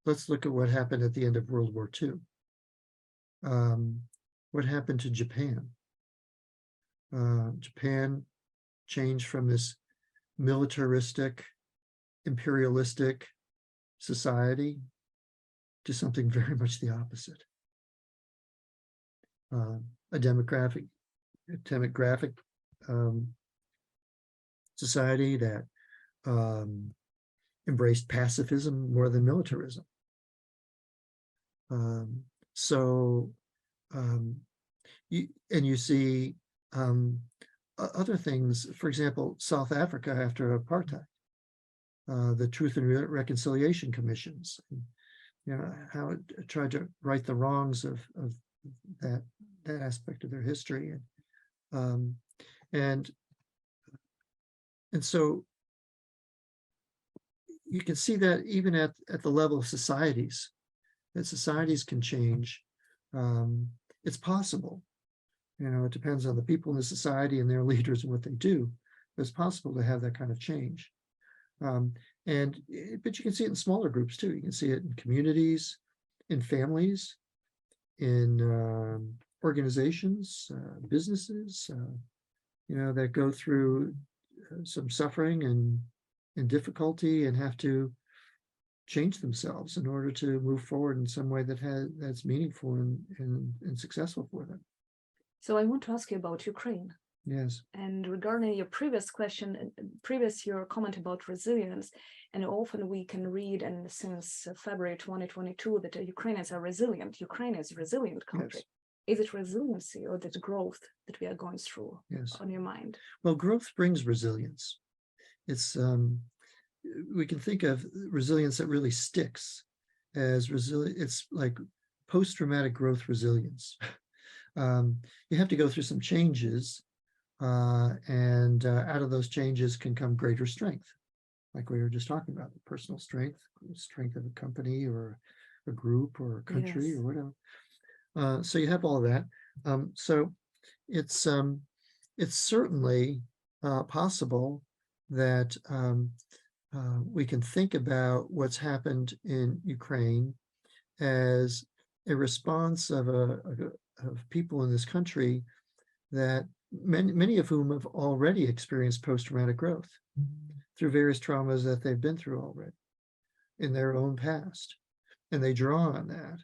let's look at what happened at the end of World War II. What happened to Japan? Japan changed from this militaristic, imperialistic society to something very much the opposite. A demographic society that embraced pacifism more than militarism. You see other things, for example, South Africa after apartheid, the Truth and Reconciliation Commissions, how it tried to right the wrongs of that aspect of their history. And so you can see that even at the level of societies, that societies can change. It's possible. It depends on the people in the society and their leaders and what they do. But it's possible to have that kind of change. But you can see it in smaller groups too. You can see it in communities, in families, in organizations, businesses, that go through some suffering and difficulty and have to change themselves in order to move forward in some way that's meaningful and successful for them. So I want to ask you about Ukraine. Yes. And regarding your previous question, your comment about resilience, and often we can read, and since February 2022, that Ukrainians are resilient. Ukraine is a resilient country. Yes. Is it resiliency or the growth that we are going through? Yes. On your mind? Well, growth brings resilience. It's we can think of resilience that really sticks as resilient. It's like post-traumatic growth resilience. You have to go through some changes, and out of those changes can come greater strength, like we were just talking about, the personal strength of a company or a group or a country. Yes. Or whatever. So you have all of that. So it's certainly possible that we can think about what's happened in Ukraine as a response of people in this country that many of whom have already experienced post-traumatic growth through various traumas that they've been through already in their own past. And they draw on that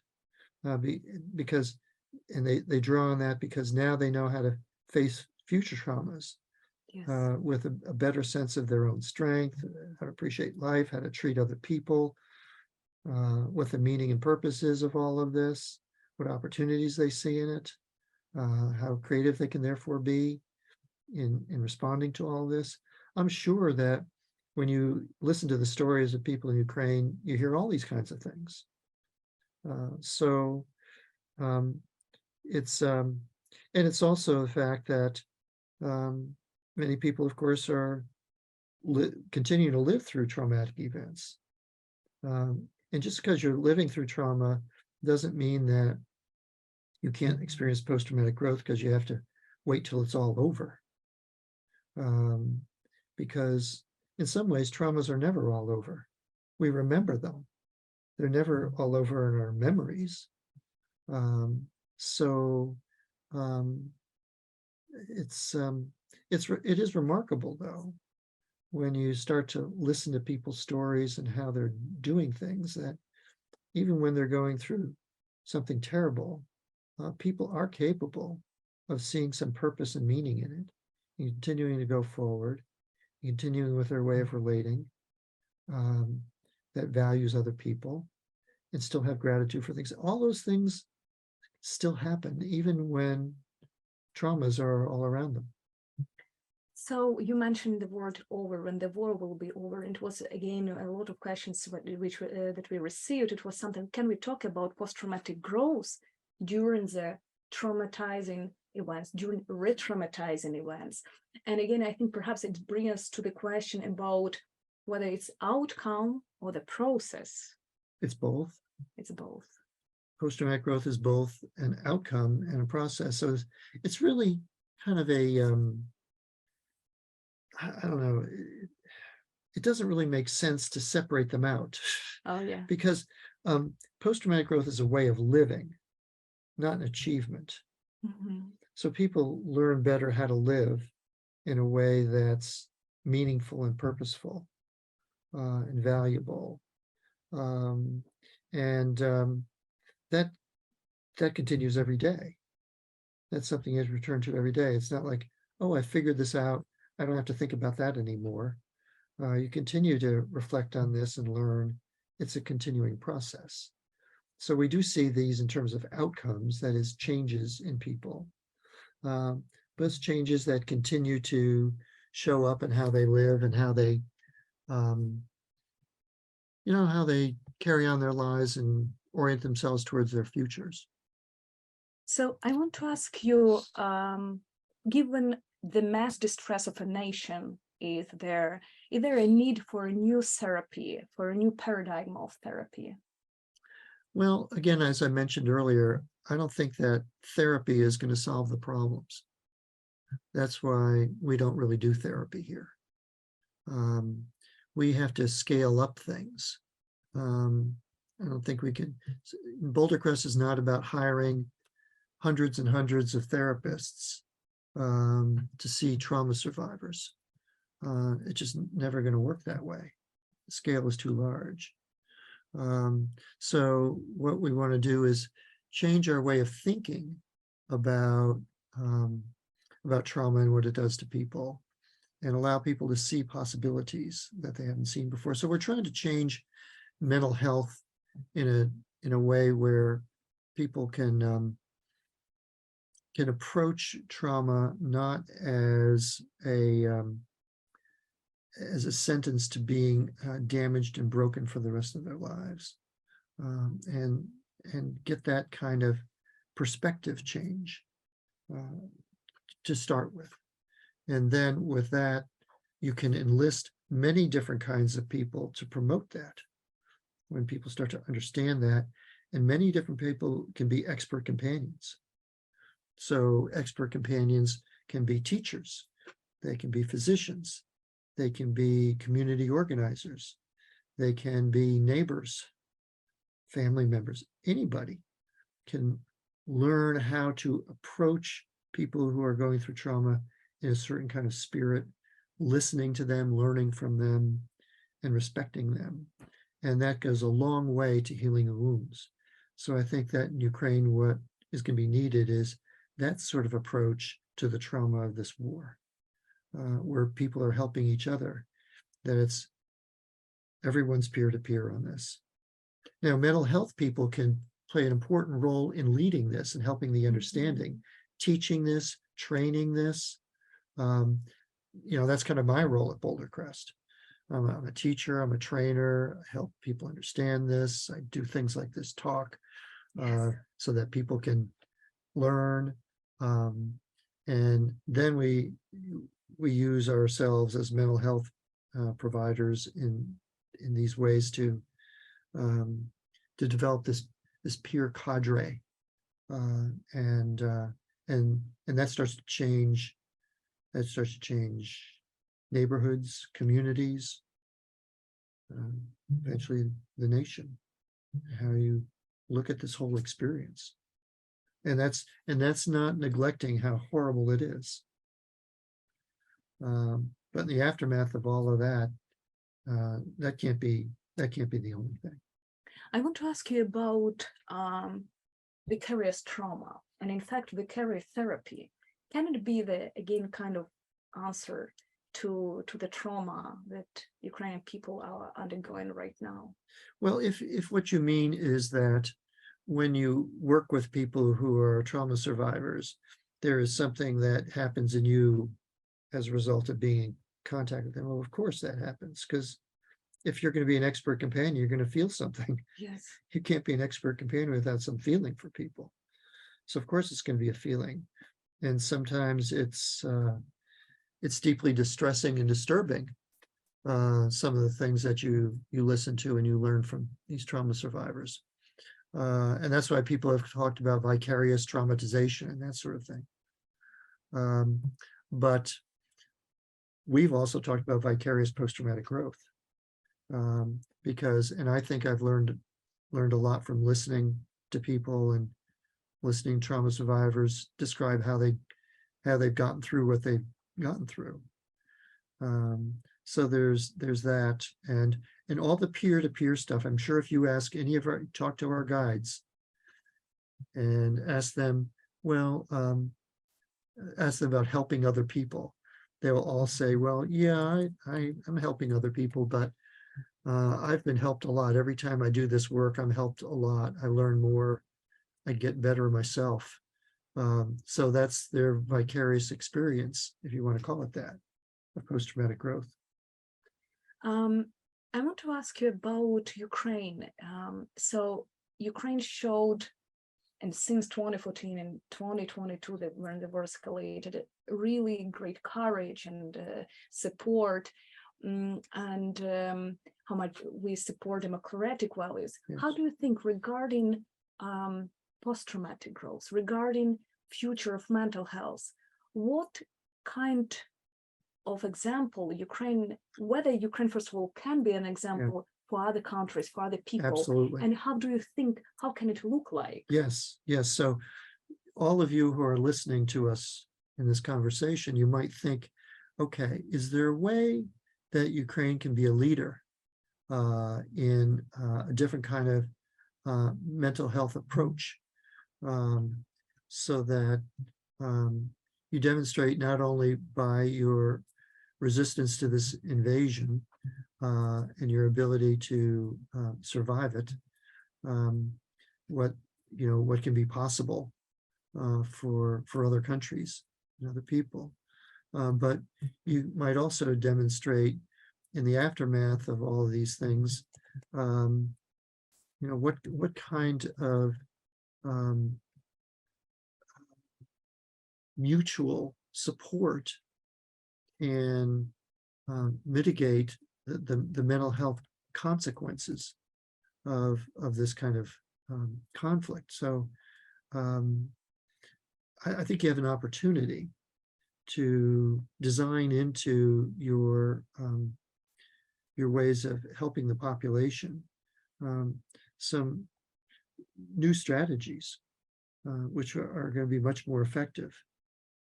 because they draw on that because now they know how to face future traumas. Yes. With a better sense of their own strength, how to appreciate life, how to treat other people, what the meaning and purpose is of all of this, what opportunities they see in it, how creative they can therefore be in responding to all this. I'm sure that when you listen to the stories of people in Ukraine, you hear all these kinds of things. It's also the fact that many people, of course, are continuing to live through traumatic events. And just because you're living through trauma doesn't mean that you can't experience post-traumatic growth because you have to wait till it's all over. Because in some ways, traumas are never all over. We remember them. They're never all over in our memories. It is remarkable, though, when you start to listen to people's stories and how they're doing things, that even when they're going through something terrible, people are capable of seeing some purpose and meaning in it, and continuing to go forward, continuing with their way of relating that values other people, and still have gratitude for things. All those things still happen, even when traumas are all around them. So you mentioned the word over, when the war will be over. It was, again, a lot of questions that we received. It was something, can we talk about post-traumatic growth during the traumatizing events, during re-traumatizing events? And again, I think perhaps it brings us to the question about whether it's outcome or the process. It's both. It's both. Post-traumatic growth is both an outcome and a process. So it's really kind of a, I don't know, it doesn't really make sense to separate them out. Oh, yeah. Because post-traumatic growth is a way of living, not an achievement. Mm-hmm. So people learn better how to live in a way that's meaningful and purposeful and valuable. That continues every day. That's something you have to return to every day. It's not like, oh, I figured this out. I don't have to think about that anymore. You continue to reflect on this and learn. It's a continuing process. So we do see these in terms of outcomes, that is, changes in people. But it's changes that continue to show up in how they live and how they, how they carry on their lives and orient themselves towards their futures. So I want to ask you, given the mass distress of a nation, is there a need for a new therapy, for a new paradigm of therapy? Well, again, as I mentioned earlier, I don't think that therapy is going to solve the problems. That's why we don't really do therapy here. We have to scale up things. I don't think we can. Boulder Crest is not about hiring hundreds and hundreds of therapists to see trauma survivors. It's just never going to work that way. The scale is too large. So what we want to do is change our way of thinking about trauma and what it does to people, and allow people to see possibilities that they haven't seen before. So we're trying to change mental health in a way where people can approach trauma not as a sentence to being damaged and broken for the rest of their lives, and get that kind of perspective change to start with. And then with that, you can enlist many different kinds of people to promote that. When people start to understand that, and many different people can be expert companions. So expert companions can be teachers, they can be physicians, they can be community organizers, they can be neighbors, family members. Anybody can learn how to approach people who are going through trauma in a certain kind of spirit, listening to them, learning from them, and respecting them. And that goes a long way to healing the wounds. So I think that in Ukraine, what is going to be needed is that sort of approach to the trauma of this war, where people are helping each other, that it's everyone's peer-to-peer on this. Now, mental health people can play an important role in leading this and helping the understanding, teaching this, training this. That's kind of my role at Boulder Crest. I'm a teacher, I'm a trainer, I help people understand this. I do things like this talk so that people can learn. And then we use ourselves as mental health providers in these ways to develop this peer cadre, and that starts to change. That starts to change neighborhoods, communities, eventually the nation. How you look at this whole experience, and that's not neglecting how horrible it is. But in the aftermath of all of that, that can't be the only thing. I want to ask you about vicarious trauma, and in fact, vicarious therapy. Can it be the, again, kind of answer to the trauma that Ukrainian people are undergoing right now? Well, if what you mean is that when you work with people who are trauma survivors, there is something that happens in you as a result of being in contact with them, well, of course that happens, because if you're going to be an expert companion, you're going to feel something. Yes. You can't be an expert companion without some feeling for people. So of course it's going to be a feeling. And sometimes it's deeply distressing and disturbing, some of the things that you listen to and you learn from these trauma survivors. And that's why people have talked about vicarious traumatization and that sort of thing. But we've also talked about vicarious post-traumatic growth, because, and I think I've learned a lot from listening to people and listening to trauma survivors describe how they've gotten through what they've gotten through. So there's that, and all the peer-to-peer stuff. I'm sure if you talk to our guides and ask them about helping other people, they will all say, well, yeah, I'm helping other people, but I've been helped a lot. Every time I do this work, I'm helped a lot. I learn more. I get better myself. So that's their vicarious experience, if you want to call it that, of post-traumatic growth. I want to ask you about Ukraine. So Ukraine showed, and since 2014 and 2022, that when the war escalated, really great courage and support, and how much we support democratic values. Yes. How do you think regarding post-traumatic growth, regarding future of mental health, what kind of example Ukraine, whether Ukraine, first of all, can be an example for other countries, for other people, Absolutely. and how do you think, how can it look like? Yes, yes. So all of you who are listening to us in this conversation, you might think, okay, is there a way that Ukraine can be a leader in a different kind of mental health approach, so that you demonstrate not only by your resistance to this invasion and your ability to survive it, what can be possible for other countries and other people, but you might also demonstrate in the aftermath of all of these things, what kind of mutual support and mitigate the mental health consequences of this kind of conflict. So I think you have an opportunity to design into your ways of helping the population some new strategies, which are going to be much more effective.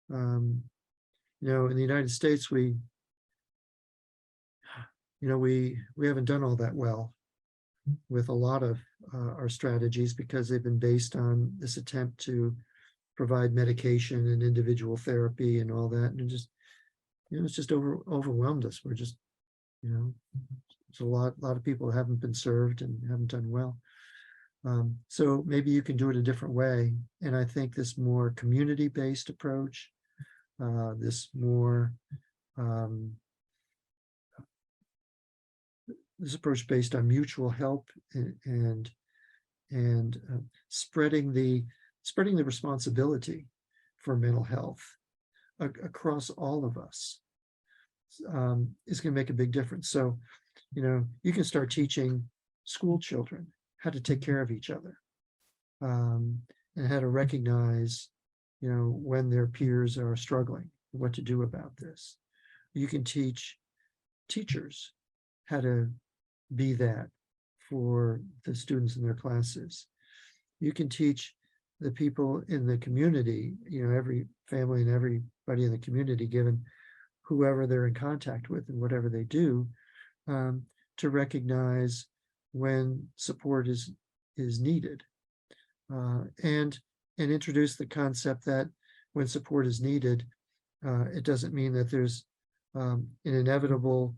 In the United States, we haven't done all that well with a lot of our strategies, because they've been based on this attempt to provide medication and individual therapy and all that, and it's just overwhelmed us. We're just, there's a lot of people who haven't been served and haven't done well. So maybe you can do it a different way. And I think this more community-based approach, this approach based on mutual help and spreading the responsibility for mental health across all of us is going to make a big difference. So, you can start teaching school children how to take care of each other, and how to recognize, when their peers are struggling, what to do about this. You can teach teachers how to be that for the students in their classes. You can teach the people in the community, every family and everybody in the community, given whoever they're in contact with and whatever they do, to recognize when support is needed, and introduce the concept that when support is needed, it doesn't mean that there's an inevitable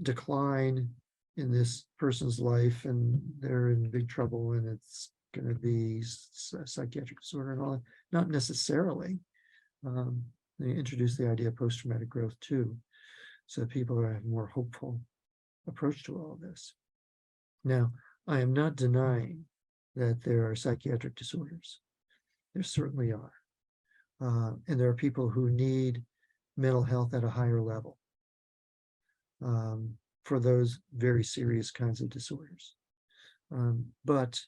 decline in this person's life and they're in big trouble and it's going to be a psychiatric disorder and all that. Not necessarily. They introduce the idea of post-traumatic growth too, so that people have a more hopeful approach to all of this. Now, I am not denying that there are psychiatric disorders. There certainly are. And there are people who need mental health at a higher level for those very serious kinds of disorders. But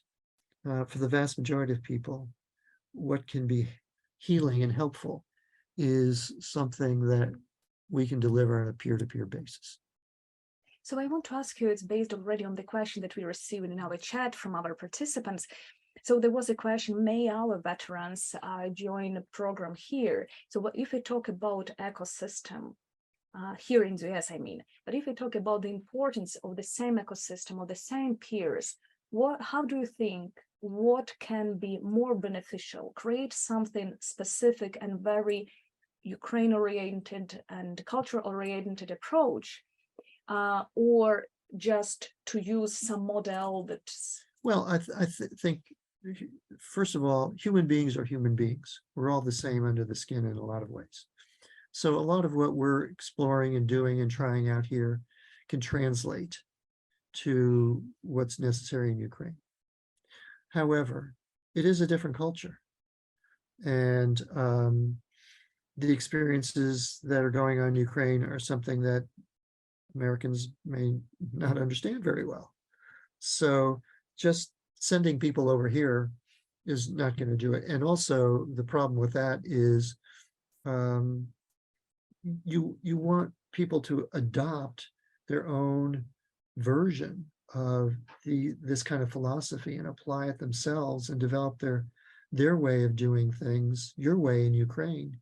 for the vast majority of people, what can be healing and helpful is something that we can deliver on a peer-to-peer basis. So I want to ask you, it's based already on the question that we received in our chat from our participants. So there was a question, may our veterans join a program here? So if we talk about ecosystem, here in the US, but if we talk about the importance of the same ecosystem, of the same peers, how do you think, what can be more beneficial? Create something specific and very Ukraine-oriented and culture-oriented approach, or just to use some model that's... Well, I think, first of all, human beings are human beings. We're all the same under the skin in a lot of ways. So a lot of what we're exploring and doing and trying out here can translate to what's necessary in Ukraine. However, it is a different culture. And the experiences that are going on in Ukraine are something that Americans may not understand very well. So just sending people over here is not going to do it. And also the problem with that is you want people to adopt their own version of this kind of philosophy and apply it themselves and develop their way of doing things, your way in Ukraine,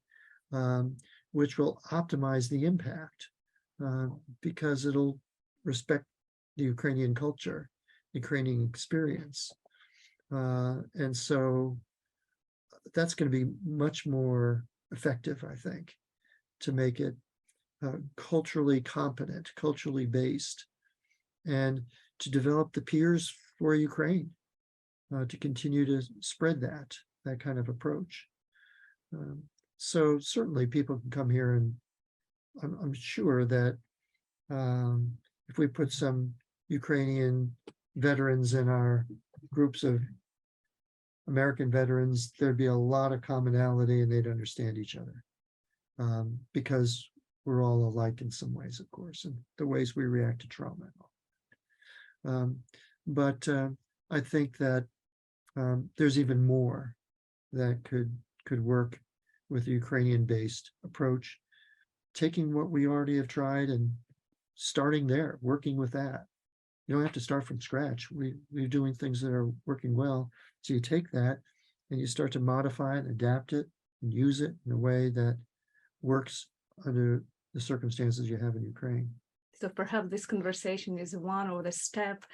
which will optimize the impact because it'll respect the Ukrainian culture, Ukrainian experience. And so that's going to be much more effective, I think, to make it culturally competent, culturally based, and to develop the peers for Ukraine, to continue to spread that kind of approach. So certainly people can come here, and I'm sure that if we put some Ukrainian veterans in our groups of American veterans, there'd be a lot of commonality and they'd understand each other because we're all alike in some ways, of course, and the ways we react to trauma and all. But I think that there's even more that could work with the Ukrainian-based approach, taking what we already have tried and starting there, working with that. You don't have to start from scratch. We're doing things that are working well. So you take that and you start to modify it, adapt it, and use it in a way that works under the circumstances you have in Ukraine. So perhaps this conversation is one of the steps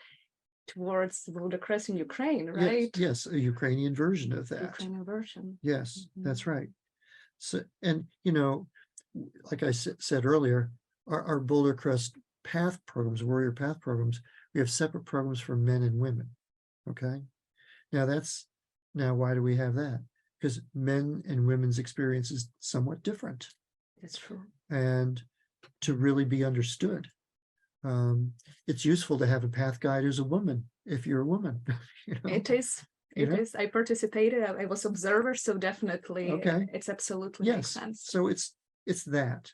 towards Boulder Crest in Ukraine, right? Yes, a Ukrainian version of that. Ukrainian version. Yes, that's right. So, and you know, like I said earlier, our Boulder Crest Path programs, Warrior Path programs, we have separate programs for men and women. Okay. Now why do we have that? Because men and women's experience is somewhat different. That's true. And to really be understood, it's useful to have a path guide who's a woman, if you're a woman. You know? It is. It is. I participated. I was observer, so definitely, okay. It's absolutely Yes. makes sense. So it's that,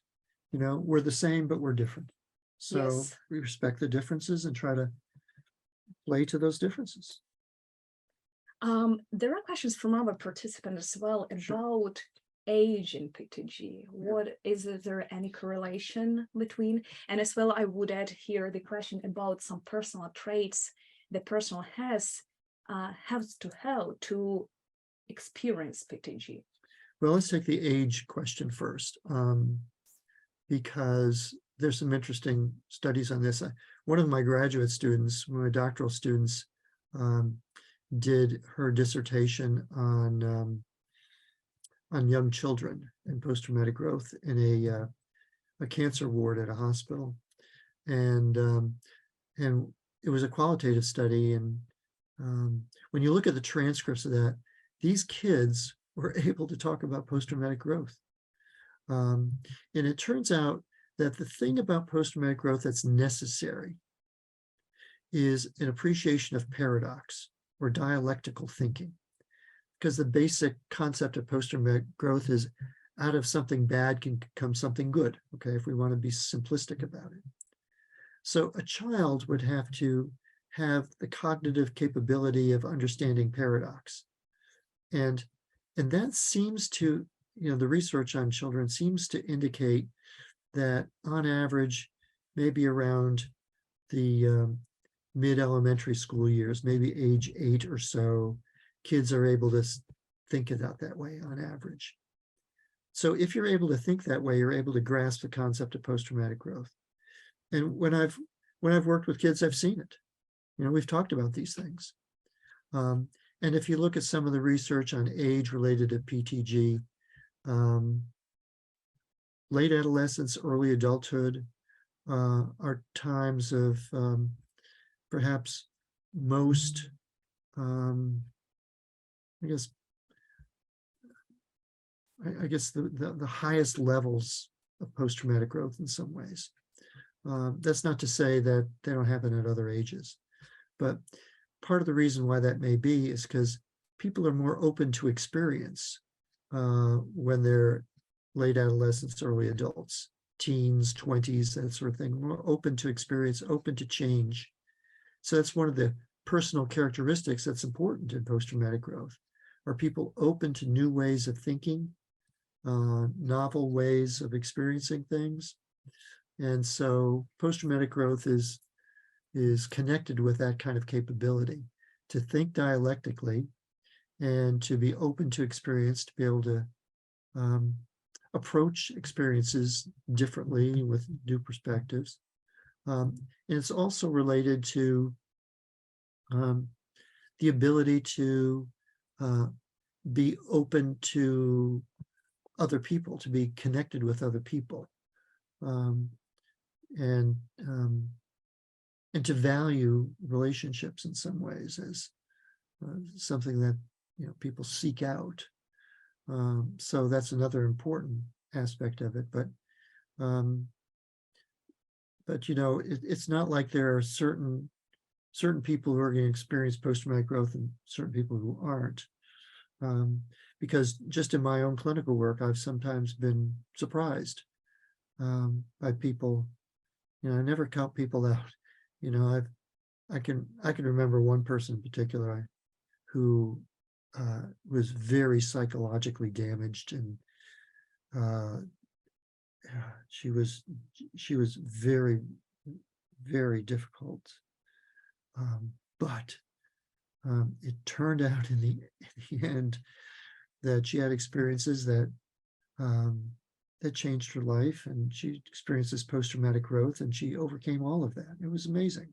you know, we're the same, but we're different. So Yes. we respect the differences and try to play to those differences. There are questions from our participants as well about age in PTG. What is there any correlation between? And as well, I would add here the question about some personal traits the person has to have to experience PTG. Well, let's take the age question first, because there's some interesting studies on this. One of my graduate students, one of my doctoral students, did her dissertation on young children and post-traumatic growth in a cancer ward at a hospital, and it was a qualitative study. And when you look at the transcripts of that, these kids were able to talk about post-traumatic growth, and it turns out that the thing about post-traumatic growth that's necessary is an appreciation of paradox or dialectical thinking, because the basic concept of post-traumatic growth is out of something bad can come something good, okay, if we want to be simplistic about it. So a child would have to have the cognitive capability of understanding paradox. And that seems to, the research on children seems to indicate that on average, maybe around the mid-elementary school years, maybe age 8 or so, kids are able to think about that way on average. So if you're able to think that way, you're able to grasp the concept of post-traumatic growth. And when I've worked with kids, I've seen it. We've talked about these things. And if you look at some of the research on age related to PTG, late adolescence, early adulthood are times of perhaps most, I guess the highest levels of post-traumatic growth in some ways. That's not to say that they don't happen at other ages, but part of the reason why that may be is because people are more open to experience when they're late adolescents, early adults, teens, 20s, that sort of thing, more open to experience, open to change. So that's one of the personal characteristics that's important in post-traumatic growth. Are people open to new ways of thinking, novel ways of experiencing things? And so post-traumatic growth is connected with that kind of capability to think dialectically and to be open to experience, to be able to approach experiences differently with new perspectives. And it's also related to the ability to be open to other people, to be connected with other people, and to value relationships in some ways as something that people seek out. So that's another important aspect of it. But it's not like there are certain people who are going to experience post-traumatic growth and certain people who aren't. Because just in my own clinical work, I've sometimes been surprised by people. I never count people out. I can remember one person in particular who was very psychologically damaged, and she was very, very difficult. But it turned out in the end that she had experiences that changed her life, and she experienced this post-traumatic growth, and she overcame all of that. It was amazing.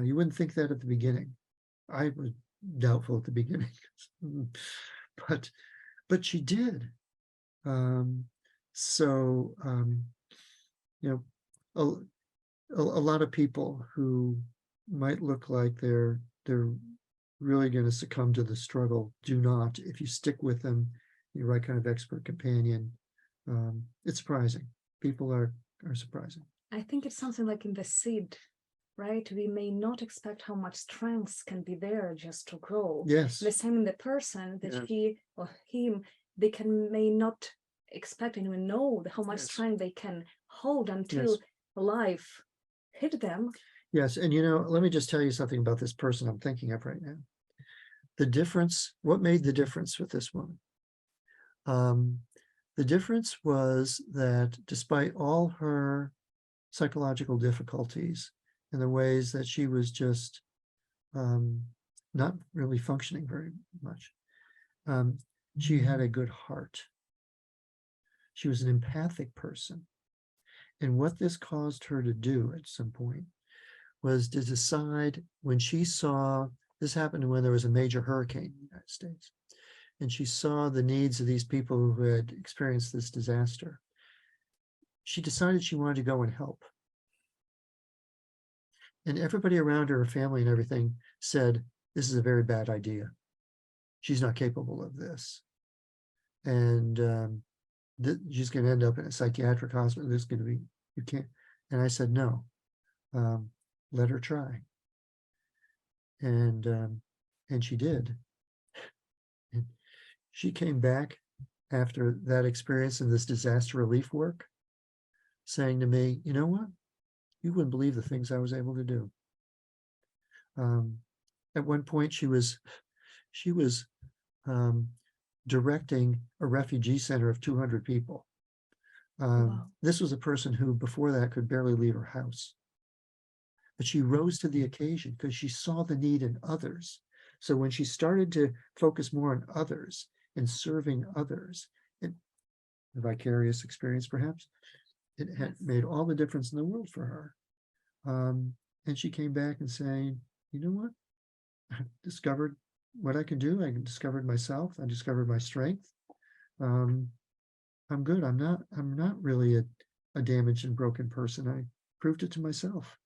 You wouldn't think that at the beginning. I was doubtful at the beginning, but she did. A lot of people who might look like they're really going to succumb to the struggle do not. If you stick with them, you're the right kind of expert companion. It's surprising. People are surprising. I think it's something like in the seed, right? We may not expect how much strength can be there just to grow. Yes. The same in the person that he or him, they may not expect and even know how much strength they can hold until life hit them. Yes, and let me just tell you something about this person I'm thinking of right now. The difference, what made the difference with this woman? The difference was that despite all her psychological difficulties and the ways that she was just not really functioning very much, she had a good heart. She was an empathic person. And what this caused her to do at some point was to decide, when she saw, this happened when there was a major hurricane in the United States, and she saw the needs of these people who had experienced this disaster, she decided she wanted to go and help. And everybody around her, her family and everything, said, this is a very bad idea. She's not capable of this. And she's going to end up in a psychiatric hospital. There's going to be, you can't. And I said, no, let her try. And she did. And she came back after that experience in this disaster relief work, saying to me, you know what? You wouldn't believe the things I was able to do. At one point, she was directing a refugee center of 200 people. Wow. This was a person who before that could barely leave her house. But she rose to the occasion because she saw the need in others. So when she started to focus more on others and serving others, and a vicarious experience perhaps, it had made all the difference in the world for her. And she came back and saying, you know what? I've discovered what I can do. I discovered myself. I discovered my strength. I'm good. I'm not really a damaged and broken person. I proved it to myself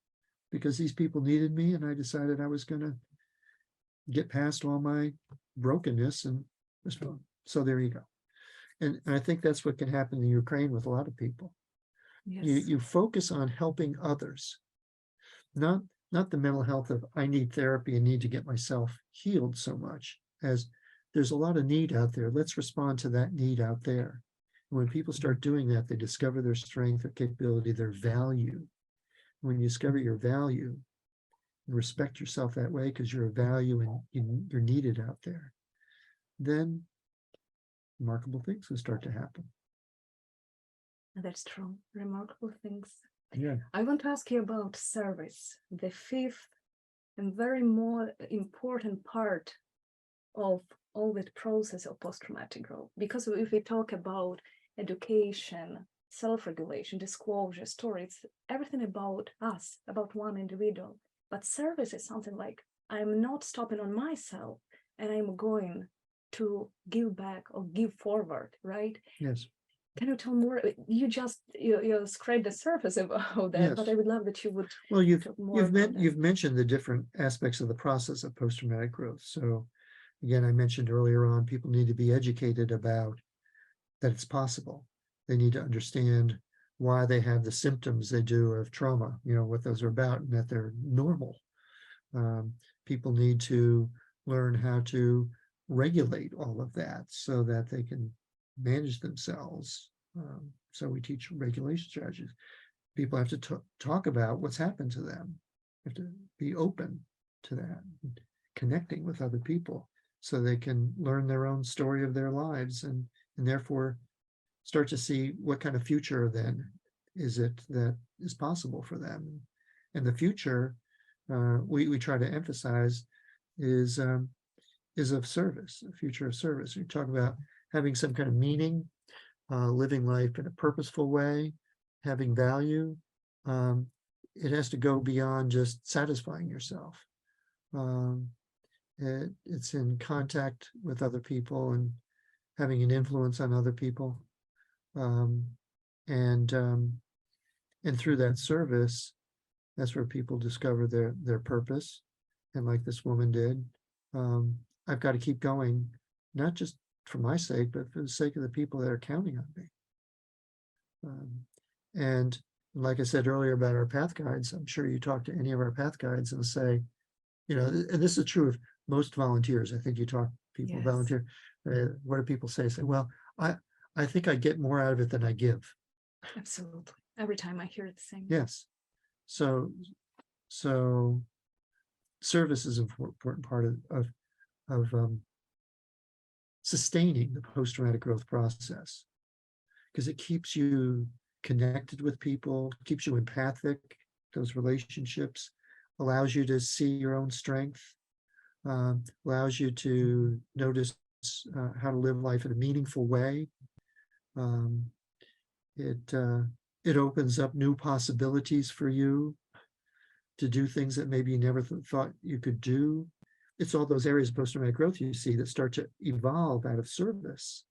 because these people needed me, and I decided I was going to get past all my brokenness and respond. So there you go. And I think that's what can happen in Ukraine with a lot of people. Yes. You focus on helping others, not the mental health of I need therapy and need to get myself healed so much as there's a lot of need out there. Let's respond to that need out there. And when people start doing that, they discover their strength, their capability, their value. When you discover your value and respect yourself that way because you're a value and you're needed out there, then remarkable things will start to happen. That's true. Remarkable things. Yeah. I want to ask you about service, the fifth and very more important part of all that process of post-traumatic growth. Because if we talk about education, self-regulation, disclosure, stories, everything about us, about one individual. But service is something like, I'm not stopping on myself and I'm going to give back or give forward, right? Yes. Can you tell more? You scraped the surface about that, Yes. but I would love that you would. Well, talk more about that. you've mentioned the different aspects of the process of post-traumatic growth. So again, I mentioned earlier on, people need to be educated about that it's possible. They need to understand why they have the symptoms they do of trauma, what those are about, and that they're normal. People need to learn how to regulate all of that so that they can manage themselves. So we teach regulation strategies. People have to talk about what's happened to them. Have to be open to that, connecting with other people so they can learn their own story of their lives and therefore start to see what kind of future then is it that is possible for them. And the future we try to emphasize is of service, a future of service. We talk about having some kind of meaning, living life in a purposeful way, having value. It has to go beyond just satisfying yourself. It's in contact with other people and having an influence on other people. And through that service, that's where people discover their purpose. And like this woman did, I've got to keep going, not just for my sake, but for the sake of the people that are counting on me. And like I said earlier about our path guides, I'm sure you talk to any of our path guides and say, and this is true of most volunteers. I think you talk people Yes. volunteer. What do people say? Say, well, I think I get more out of it than I give. Absolutely. Every time I hear the same. Yes. So service is an important part of sustaining the post-traumatic growth process, because it keeps you connected with people, keeps you empathic, those relationships, allows you to see your own strength, allows you to notice how to live life in a meaningful way. It opens up new possibilities for you to do things that maybe you never thought you could do. It's all those areas of post-traumatic growth you see that start to evolve out of service.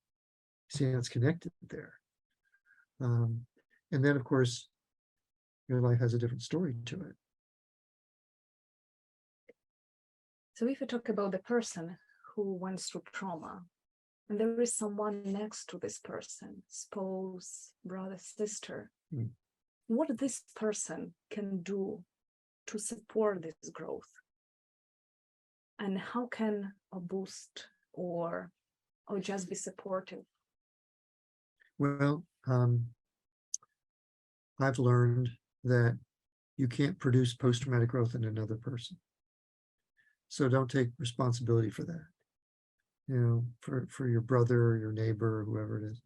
See how it's connected there. And then, of course, your life has a different story to it. So if we talk about the person who went through trauma, and there is someone next to this person, spouse, brother, sister, what this person can do to support this growth? And how can a boost or just be supportive? Well, I've learned that you can't produce post-traumatic growth in another person. So don't take responsibility for that. For your brother or your neighbor or whoever it is.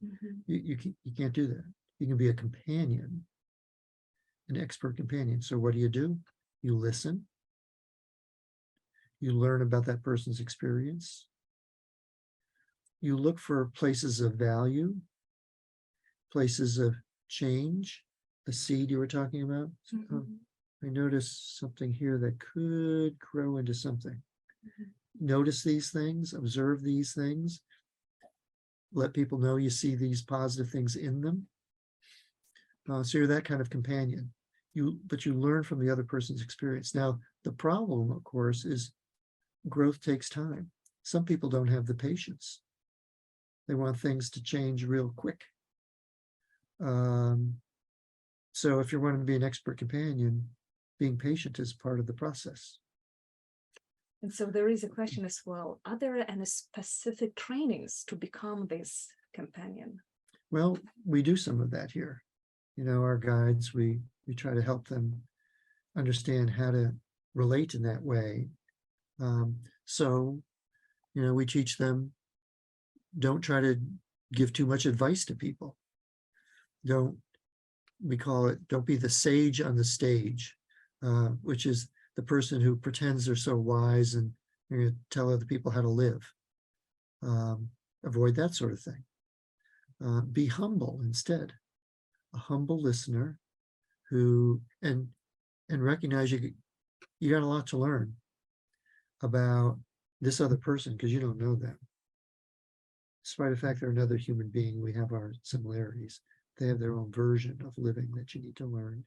You can't do that. You can be a companion, an expert companion. So what do? You listen. You learn about that person's experience. You look for places of value, places of change, the seed you were talking about. I noticed something here that could grow into something. Notice these things, observe these things. let people know you see these positive things in them. So you're that kind of companion. But you learn from the other person's experience. Now, the problem, of course, is growth takes time. Some people don't have the patience. They want things to change real quick. So if you're wanting to be an expert companion, being patient is part of the process. And so there is a question as well. Are there any specific trainings to become this companion? Well, we do some of that here. You know, our guides, we try to help them understand how to relate in that way. So, you know, we teach them, don't try to give too much advice to people. We call it, don't be the sage on the stage, which is the person who pretends they're so wise and you're going to tell other people how to live. Avoid that sort of thing. Be humble instead. A humble listener who, and recognize you got a lot to learn about this other person because you don't know them. Despite the fact they're another human being, we have our similarities. They have their own version of living that you need to learn.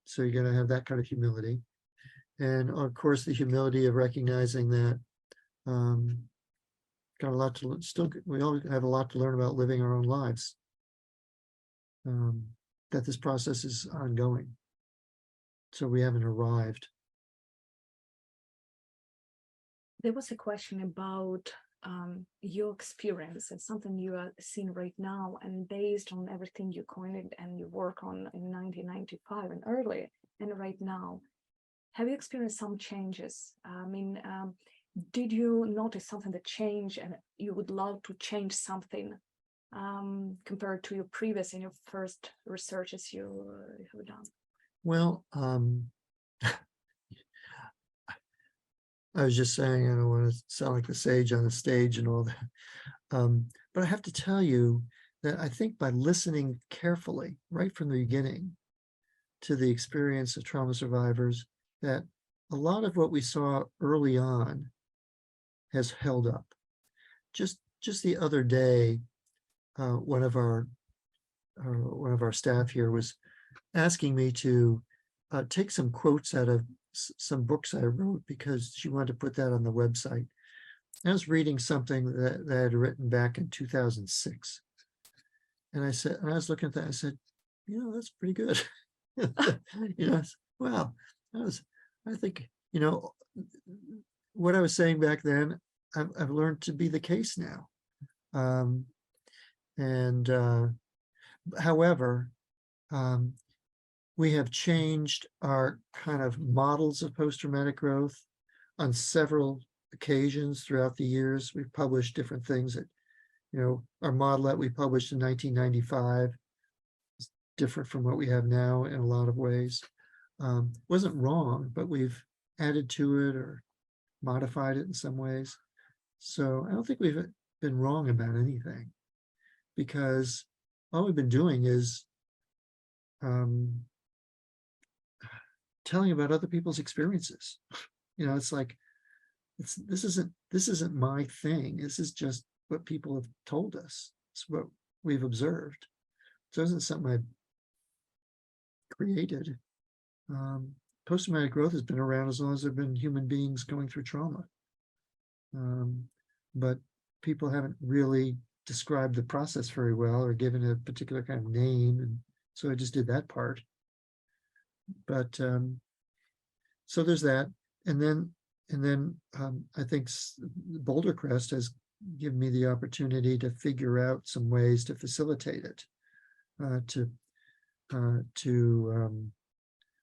So you got to have that kind of humility. And of course, the humility of recognizing that got a lot to still, we all have a lot to learn about living our own lives. That this process is ongoing. So we haven't arrived. There was a question about your experience and something you are seeing right now, and based on everything you coined and you work on in 1995 and early and right now, have you experienced some changes? I mean, did you notice something that changed and you would love to change something compared to your previous and your first researches you have done? Well, I was just saying, I don't want to sound like the sage on the stage and all that. But I have to tell you that I think by listening carefully right from the beginning to the experience of trauma survivors, that a lot of what we saw early on has held up. Just the other day, one of our staff here was asking me to take some quotes out of some books I wrote because she wanted to put that on the website. I was reading something that I had written back in 2006. And I said, and I was looking at that, I said, you know, that's pretty good. You know, wow, I think, you know, what I was saying back then, I've learned to be the case now. However, we have changed our kind of models of post-traumatic growth on several occasions throughout the years. We've published different things that, you know, our model that we published in 1995 is different from what we have now in a lot of ways. Wasn't wrong, but we've added to it or modified it in some ways. So I don't think we've been wrong about anything, because all we've been doing is telling about other people's experiences. You know, it's like, this isn't my thing. This is just what people have told us. It's what we've observed. So it isn't something I created. Post-traumatic growth has been around as long as there have been human beings going through trauma. But people haven't really described the process very well or given a particular kind of name. And so I just did that part. But so there's that. And then I think Boulder Crest has given me the opportunity to figure out some ways to facilitate it, to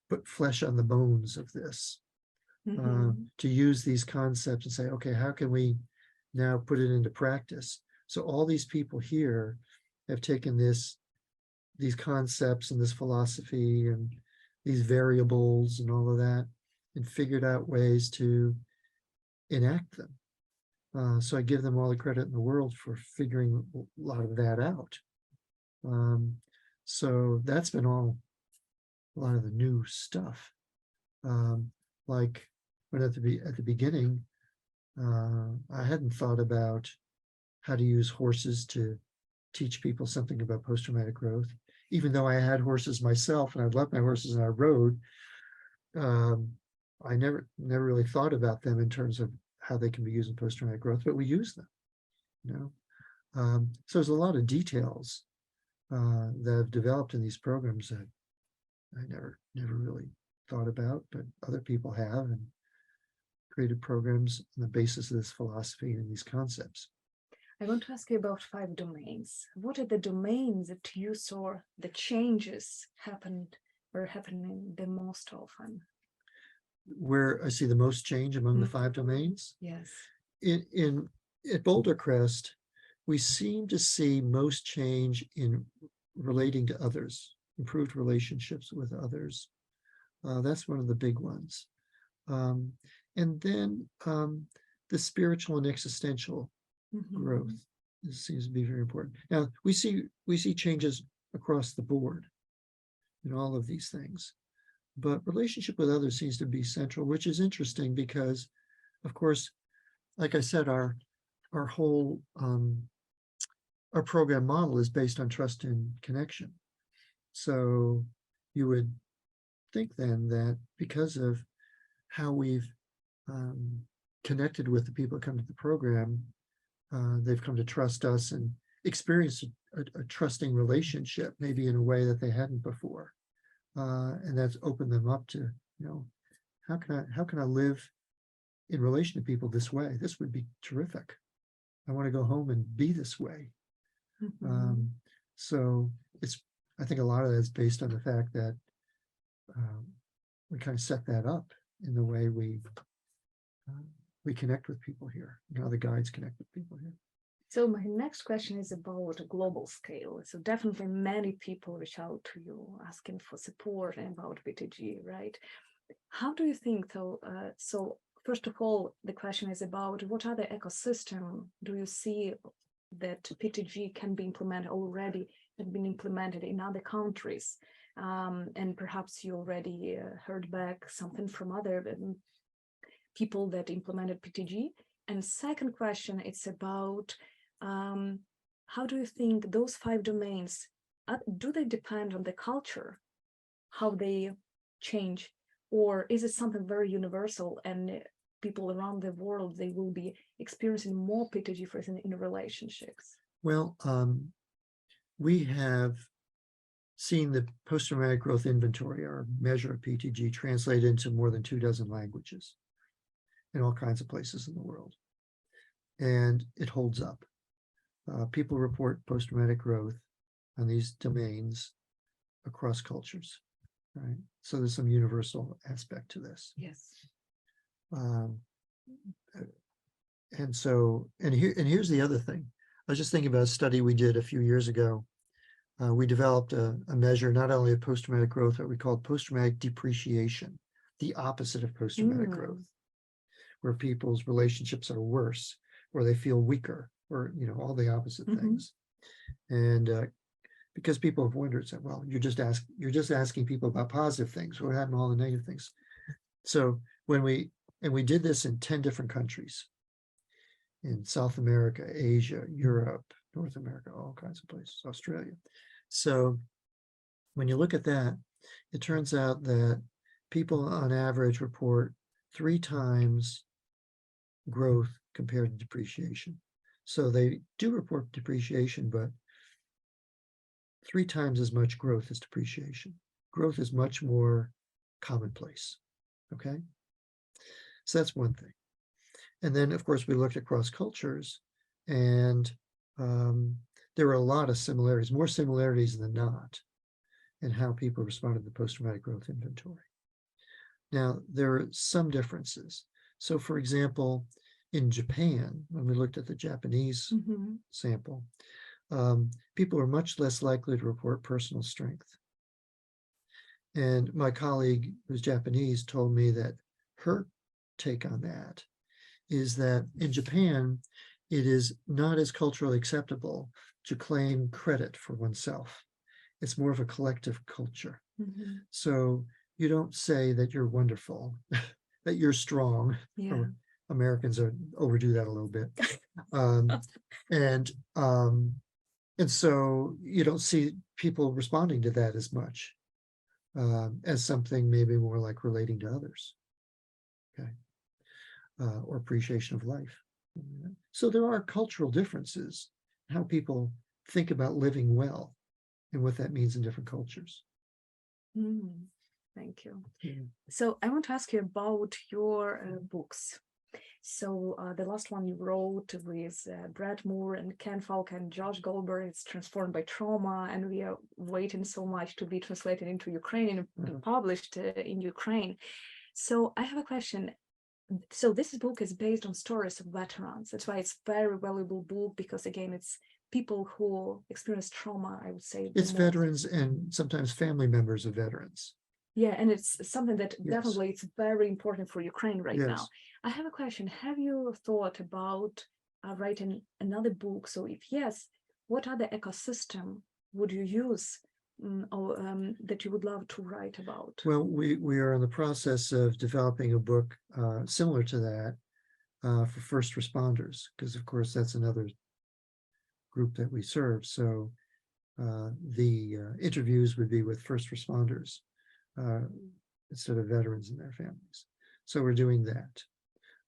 put flesh on the bones of this, to use these concepts and say, okay, how can we now put it into practice? So all these people here have taken these concepts and this philosophy and these variables and all of that and figured out ways to enact them. So I give them all the credit in the world for figuring a lot of that out. So that's been all a lot of the new stuff. Like when at the beginning, I hadn't thought about how to use horses to teach people something about post-traumatic growth. Even though I had horses myself and I loved my horses and I rode, I never really thought about them in terms of how they can be used in post-traumatic growth, but we use them, you know. So there's a lot of details that have developed in these programs that I never really thought about, but other people have, and created programs on the basis of this philosophy and these concepts. I want to ask you about 5 domains. What are the domains that you saw the changes were happening the most often? Where I see the most change among the 5 domains? Yes. At Boulder Crest, we seem to see most change in relating to others, improved relationships with others. That's one of the big ones. And then the spiritual and existential growth seems to be very important. Now we see changes across the board in all of these things, but relationship with others seems to be central, which is interesting because, of course, like I said, our whole our program model is based on trust and connection. So you would think then that because of how we've connected with the people that come to the program, they've come to trust us and experience a trusting relationship, maybe in a way that they hadn't before. And that's opened them up to, you know, how can I live in relation to people this way? This would be terrific. I want to go home and be this way. So I think a lot of that is based on the fact that we kind of set that up in the way we connect with people here, and how the guides connect with people here. So my next question is about a global scale. So definitely many people reach out to you asking for support about PTG, right? How do you think, though? So first of all, the question is about what other ecosystem do you see that PTG can be implemented already, have been implemented in other countries? And perhaps you already heard back something from other people that implemented PTG. And second question, it's about how do you think those 5 domains, do they depend on the culture, how they change, or is it something very universal and people around the world, they will be experiencing more PTG for in relationships? Well, we have seen the post-traumatic growth inventory, our measure of PTG, translated into more than 24 languages in all kinds of places in the world. And it holds up. People report post-traumatic growth on these domains across cultures, right? So there's some universal aspect to this. Yes. And here's the other thing. I was just thinking about a study we did a few years ago. We developed a measure not only of post-traumatic growth, but we called post-traumatic depreciation, the opposite of post-traumatic growth, where people's relationships are worse, or they feel weaker, or, you know, all the opposite things. And because people have wondered, said, well, you're just asking people about positive things. What happened to all the negative things? So we did this in 10 different countries, in South America, Asia, Europe, North America, all kinds of places, Australia. So when you look at that, it turns out that people on average report 3 times growth compared to depreciation. So they do report depreciation, but 3 times as much growth as depreciation. Growth is much more commonplace, okay? So that's one thing. And then, of course, we looked across cultures, and there were a lot of similarities, more similarities than not, in how people responded to the post-traumatic growth inventory. Now, there are some differences. So, for example, in Japan, when we looked at the Japanese sample, people are much less likely to report personal strength. And my colleague who's Japanese told me that her take on that is that in Japan, it is not as culturally acceptable to claim credit for oneself. It's more of a collective culture. So you don't say that you're wonderful, that you're strong. Or Americans overdo that a little bit. And so you don't see people responding to that as much as something maybe more like relating to others, okay, or appreciation of life. So there are cultural differences in how people think about living well and what that means in different cultures. Thank you. Yeah. So I want to ask you about your books. So the last one you wrote with Brad Moore and Ken Falk and Josh Goldberg, it's Transformed by Trauma, and we are waiting so much to be translated into Ukrainian and published in Ukraine. So I have a question. So this book is based on stories of veterans. That's why it's a very valuable book, because again, it's people who experience trauma, I would say. It's veterans and sometimes family members of veterans. Yeah, and it's something that Yes. definitely it's very important for Ukraine right now. Yes. I have a question. Have you thought about writing another book? So if yes, what other ecosystem would you use that you would love to write about? Well, we are in the process of developing a book similar to that for first responders, because of course that's another group that we serve. So the interviews would be with first responders instead of veterans and their families. So we're doing that.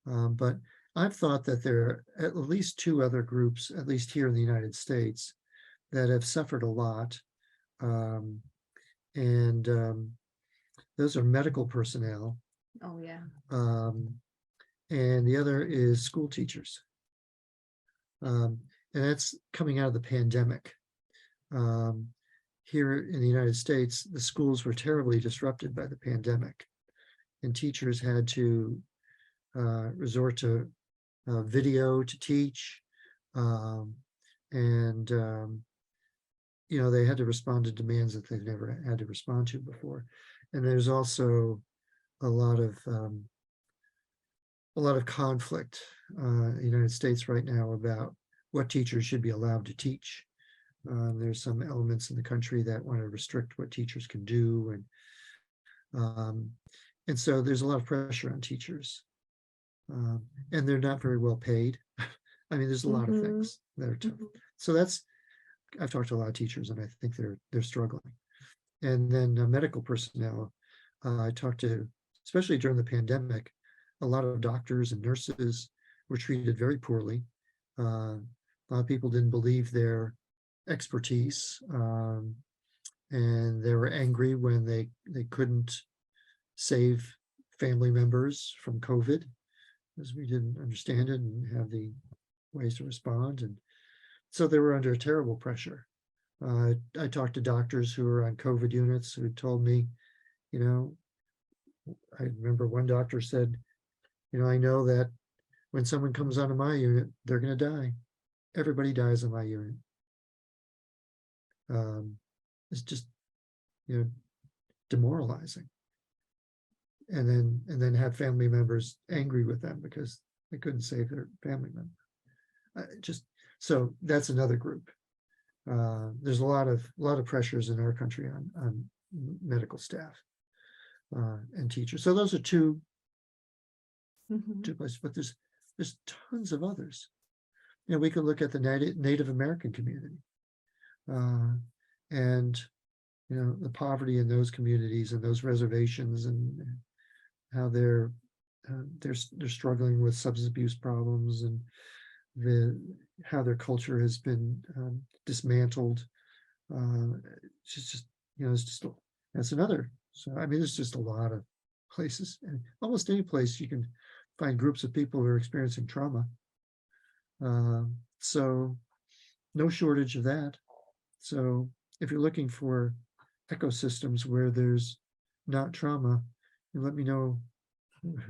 But I've thought that there are at least two other groups, at least here in the United States, that have suffered a lot. Those are medical personnel. Oh, yeah. And the other is school teachers. And that's coming out of the pandemic. Here in the United States, the schools were terribly disrupted by the pandemic, and teachers had to resort to video to teach, they had to respond to demands that they've never had to respond to before. And there's also a lot of conflict in the United States right now about what teachers should be allowed to teach. There's some elements in the country that want to restrict what teachers can do, and so there's a lot of pressure on teachers, and they're not very well paid. I mean, there's a lot of things that are tough. So I've talked to a lot of teachers, and I think they're struggling. And then medical personnel, I talked to, especially during the pandemic, a lot of doctors and nurses were treated very poorly. A lot of people didn't believe their expertise, and they were angry when they couldn't save family members from COVID, because we didn't understand it and have the ways to respond. And so they were under terrible pressure. I talked to doctors who were on COVID units who told me, I remember one doctor said, I know that when someone comes onto my unit, they're going to die. Everybody dies in my unit. It's just, demoralizing. And then have family members angry with them because they couldn't save their family member. So that's another group. There's a lot of pressures in our country on medical staff and teachers. So those are two places, but there's tons of others. We could look at the Native American community and the poverty in those communities and those reservations, and how they're struggling with substance abuse problems, and how their culture has been dismantled. That's another. So I mean, there's just a lot of places, and almost any place you can find groups of people who are experiencing trauma. So no shortage of that. So if you're looking for ecosystems where there's not trauma, let me know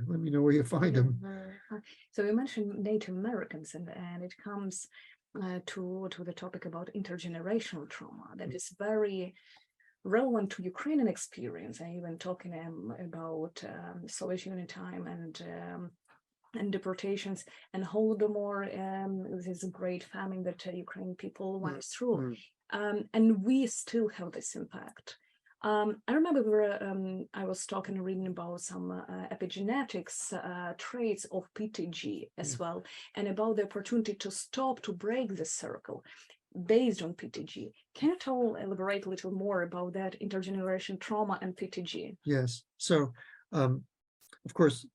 where you find them. So you mentioned Native Americans, and it comes to the topic about intergenerational trauma that is very relevant to Ukrainian experience, and even talking about Soviet Union time and deportations, and Holodomor, this great famine that Ukrainian people went through. And we still have this impact. I remember I was talking and reading about some epigenetics traits of PTG as well, and about the opportunity to break the circle. based on PTG. Can you elaborate a little more about that intergeneration trauma and PTG? Yes. So, of course,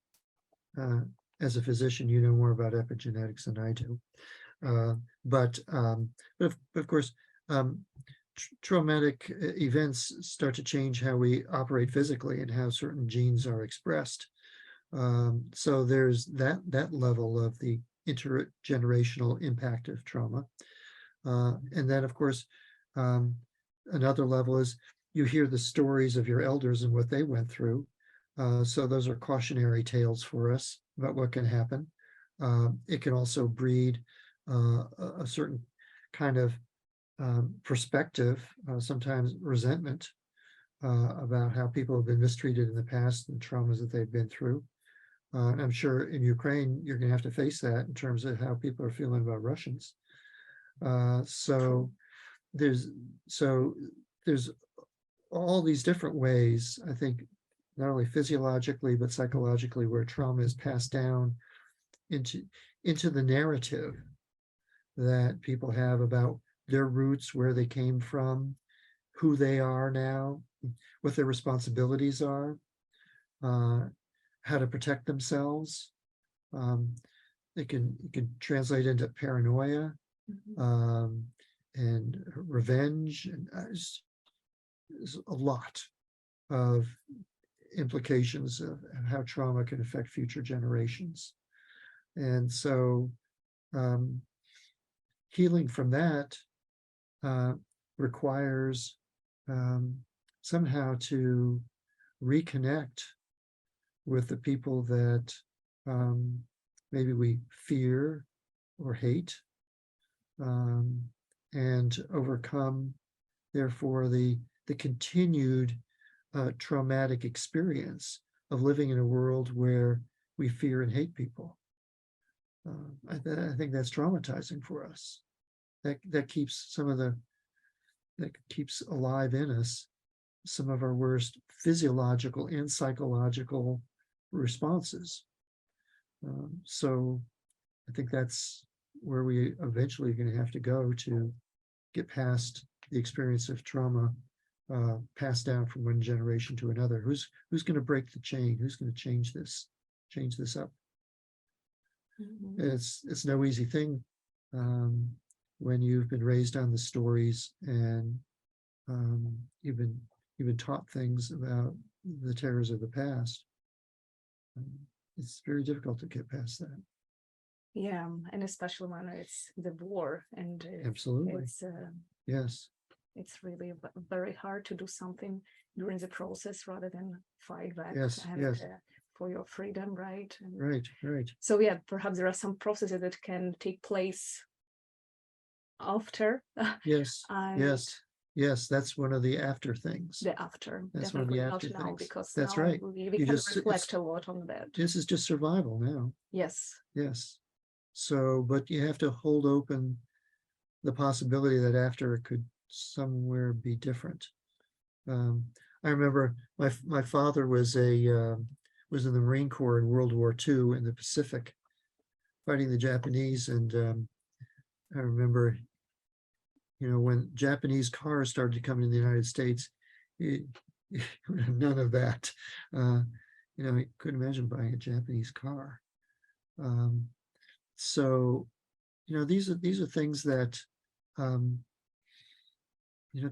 as a physician, you know more about epigenetics than I do. But of course, traumatic events start to change how we operate physically and how certain genes are expressed. So there's that level of the intergenerational impact of trauma. And then, of course, another level is you hear the stories of your elders and what they went through. So those are cautionary tales for us about what can happen. It can also breed a certain kind of perspective, sometimes resentment about how people have been mistreated in the past and traumas that they've been through. And I'm sure in Ukraine, you're going to have to face that in terms of how people are feeling about Russians. So there's all these different ways, I think, not only physiologically, but psychologically, where trauma is passed down into the narrative that people have about their roots, where they came from, who they are now, what their responsibilities are, how to protect themselves. It can translate into paranoia, and revenge, and there's a lot of implications of how trauma can affect future generations. And so healing from that requires somehow to reconnect with the people that maybe we fear or hate, and overcome, therefore, the continued traumatic experience of living in a world where we fear and hate people. I think that's traumatizing for us. That keeps keeps alive in us some of our worst physiological and psychological responses. So I think that's where we eventually are going to have to go to get past the experience of trauma passed down from one generation to another. Who's going to break the chain? Who's going to change this up? It's no easy thing when you've been raised on the stories and you've been taught things about the terrors of the past. It's very difficult to get past that. Yeah, and especially when it's the war, and Absolutely. Yes. It's really very hard to do something during the process rather than fight back. Yes, and, yes. For your freedom, right? And Right. so yeah, perhaps there are some processes that can take place after. Yes. And Yes. That's one of the after things. the after. That's one of Definitely the not after now, things. because That's now right. we You can just- reflect a lot on that. This is just survival now. Yes. Yes. So, but you have to hold open the possibility that after it could somewhere be different. I remember my father was was in the Marine Corps in World War II in the Pacific, fighting the Japanese, and I remember, when Japanese cars started coming to the United States, none of that. I couldn't imagine buying a Japanese car. So, these are things that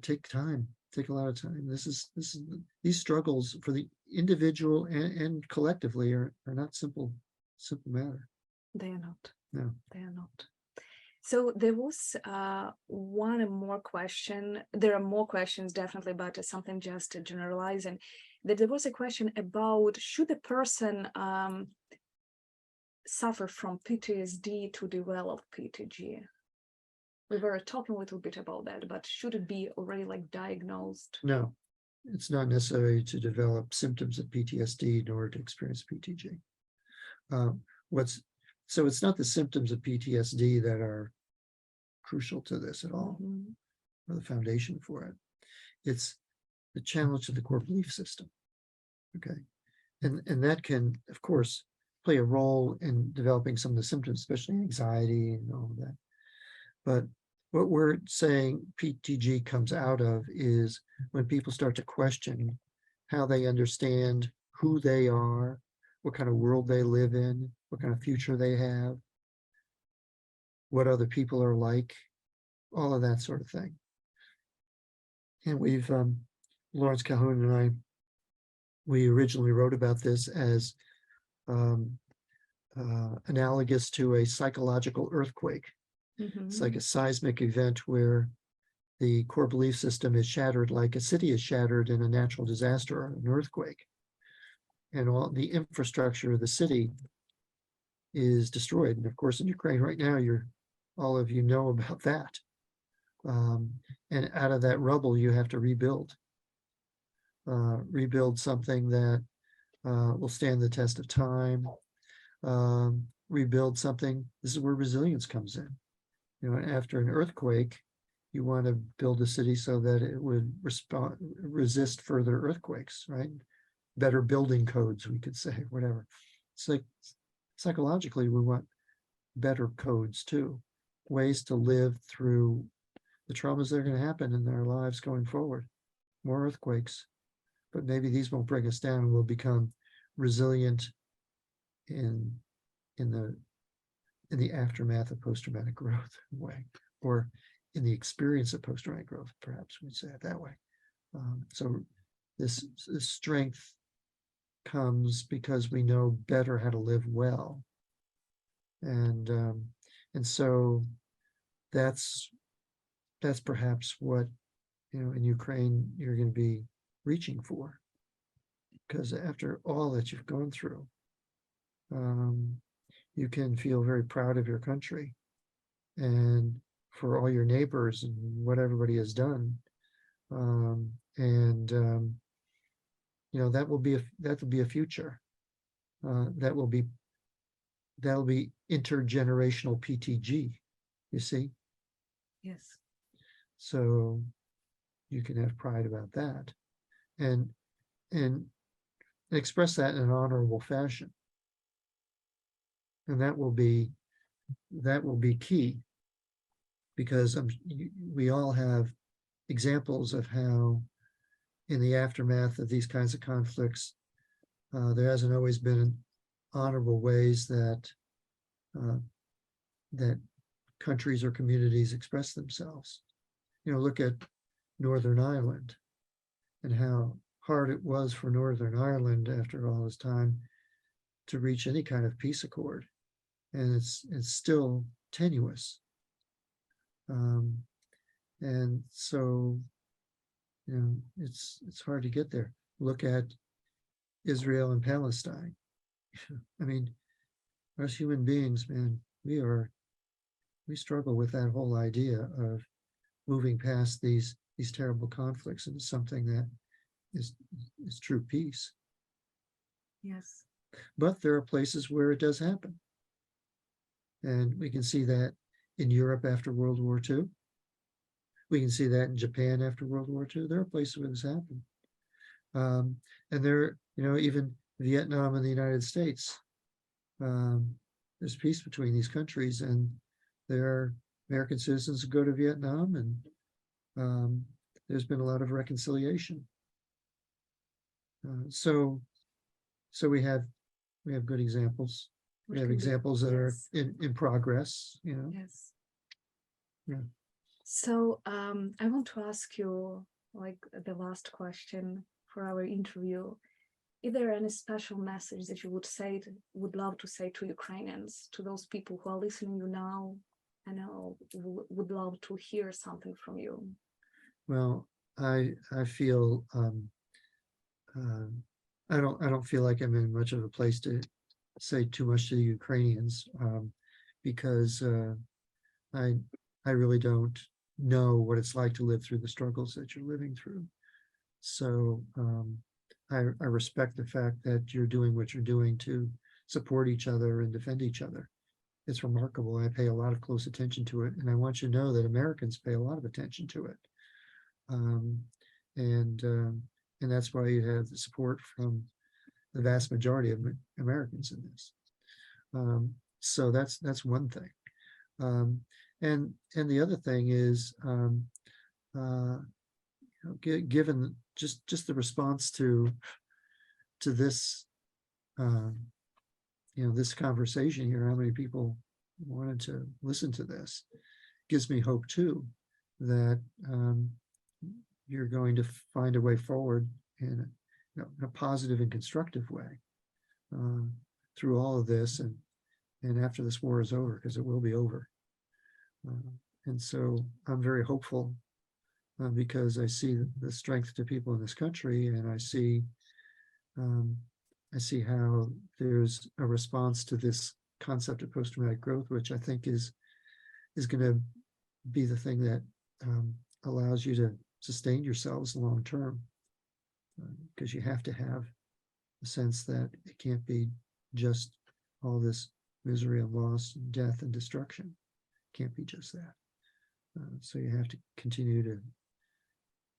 take time, take a lot of time. These struggles for the individual and collectively are not simple matter. They are not. No. They are not. So there was one more question. There are more questions, definitely, but something just to generalize. And there was a question about, should a person suffer from PTSD to develop PTG? We were talking a little bit about that, but should it be already diagnosed? No, it's not necessary to develop symptoms of PTSD in order to experience PTG. So it's not the symptoms of PTSD that are crucial to this at all, or the foundation for it. It's the challenge to the core belief system. Okay, and that can, of course, play a role in developing some of the symptoms, especially anxiety and all of that. But what we're saying PTG comes out of is when people start to question how they understand who they are, what kind of world they live in, what kind of future they have, what other people are like, all of that sort of thing. And we've, Lawrence Calhoun and I, we originally wrote about this as analogous to a psychological earthquake. It's like a seismic event where the core belief system is shattered like a city is shattered in a natural disaster or an earthquake. And all the infrastructure of the city is destroyed. And of course, in Ukraine right now, all of you know about that. And out of that rubble, you have to rebuild. Rebuild something that will stand the test of time. Rebuild something. This is where resilience comes in. You know, after an earthquake, you want to build a city so that it would resist further earthquakes, right? Better building codes, we could say, whatever. It's like psychologically, we want better codes too, ways to live through the traumas that are going to happen in our lives going forward. More earthquakes, but maybe these won't bring us down. We'll become resilient in the aftermath of post-traumatic growth way, or in the experience of post-traumatic growth, perhaps we'd say it that way. So this strength comes because we know better how to live well, and so that's perhaps what, you know, in Ukraine you're going to be reaching for, because after all that you've gone through, you can feel very proud of your country and for all your neighbors and what everybody has done, you know, that will be a future. That'll be intergenerational PTG, you see. Yes. So you can have pride about that, and express that in an honorable fashion, and that will be key, because we all have examples of how in the aftermath of these kinds of conflicts, there hasn't always been honorable ways that that countries or communities express themselves. You know, look at Northern Ireland and how hard it was for Northern Ireland after all this time to reach any kind of peace accord, and it's still tenuous. And so, you know, it's hard to get there. Look at Israel and Palestine. I mean, as human beings, man, we struggle with that whole idea of moving past these terrible conflicts into something that is true peace. Yes. But there are places where it does happen. And we can see that in Europe after World War II. We can see that in Japan after World War II. There are places where this happened. And there, you know, even Vietnam and the United States, there's peace between these countries, and there are American citizens who go to Vietnam, and there's been a lot of reconciliation. So we have good examples. We have examples that are in progress, you know. Yes. Yeah. So I want to ask you, like, the last question for our interview. Is there any special message that you would love to say to Ukrainians, to those people who are listening to you now, and would love to hear something from you? Well, I feel I don't feel like I'm in much of a place to say too much to the Ukrainians, because I really don't know what it's like to live through the struggles that you're living through. So I respect the fact that you're doing what you're doing to support each other and defend each other. It's remarkable. I pay a lot of close attention to it, and I want you to know that Americans pay a lot of attention to it. And that's why you have the support from the vast majority of Americans in this. So that's one thing. And the other thing is, given just the response to this, this conversation here, how many people wanted to listen to this, gives me hope too, that you're going to find a way forward in a positive and constructive way through all of this, and after this war is over, because it will be over. And so I'm very hopeful because I see the strength to people in this country, and I see how there's a response to this concept of post-traumatic growth, which I think is going to be the thing that allows you to sustain yourselves long term, because you have to have a sense that it can't be just all this misery and loss and death and destruction. It can't be just that. So you have to continue to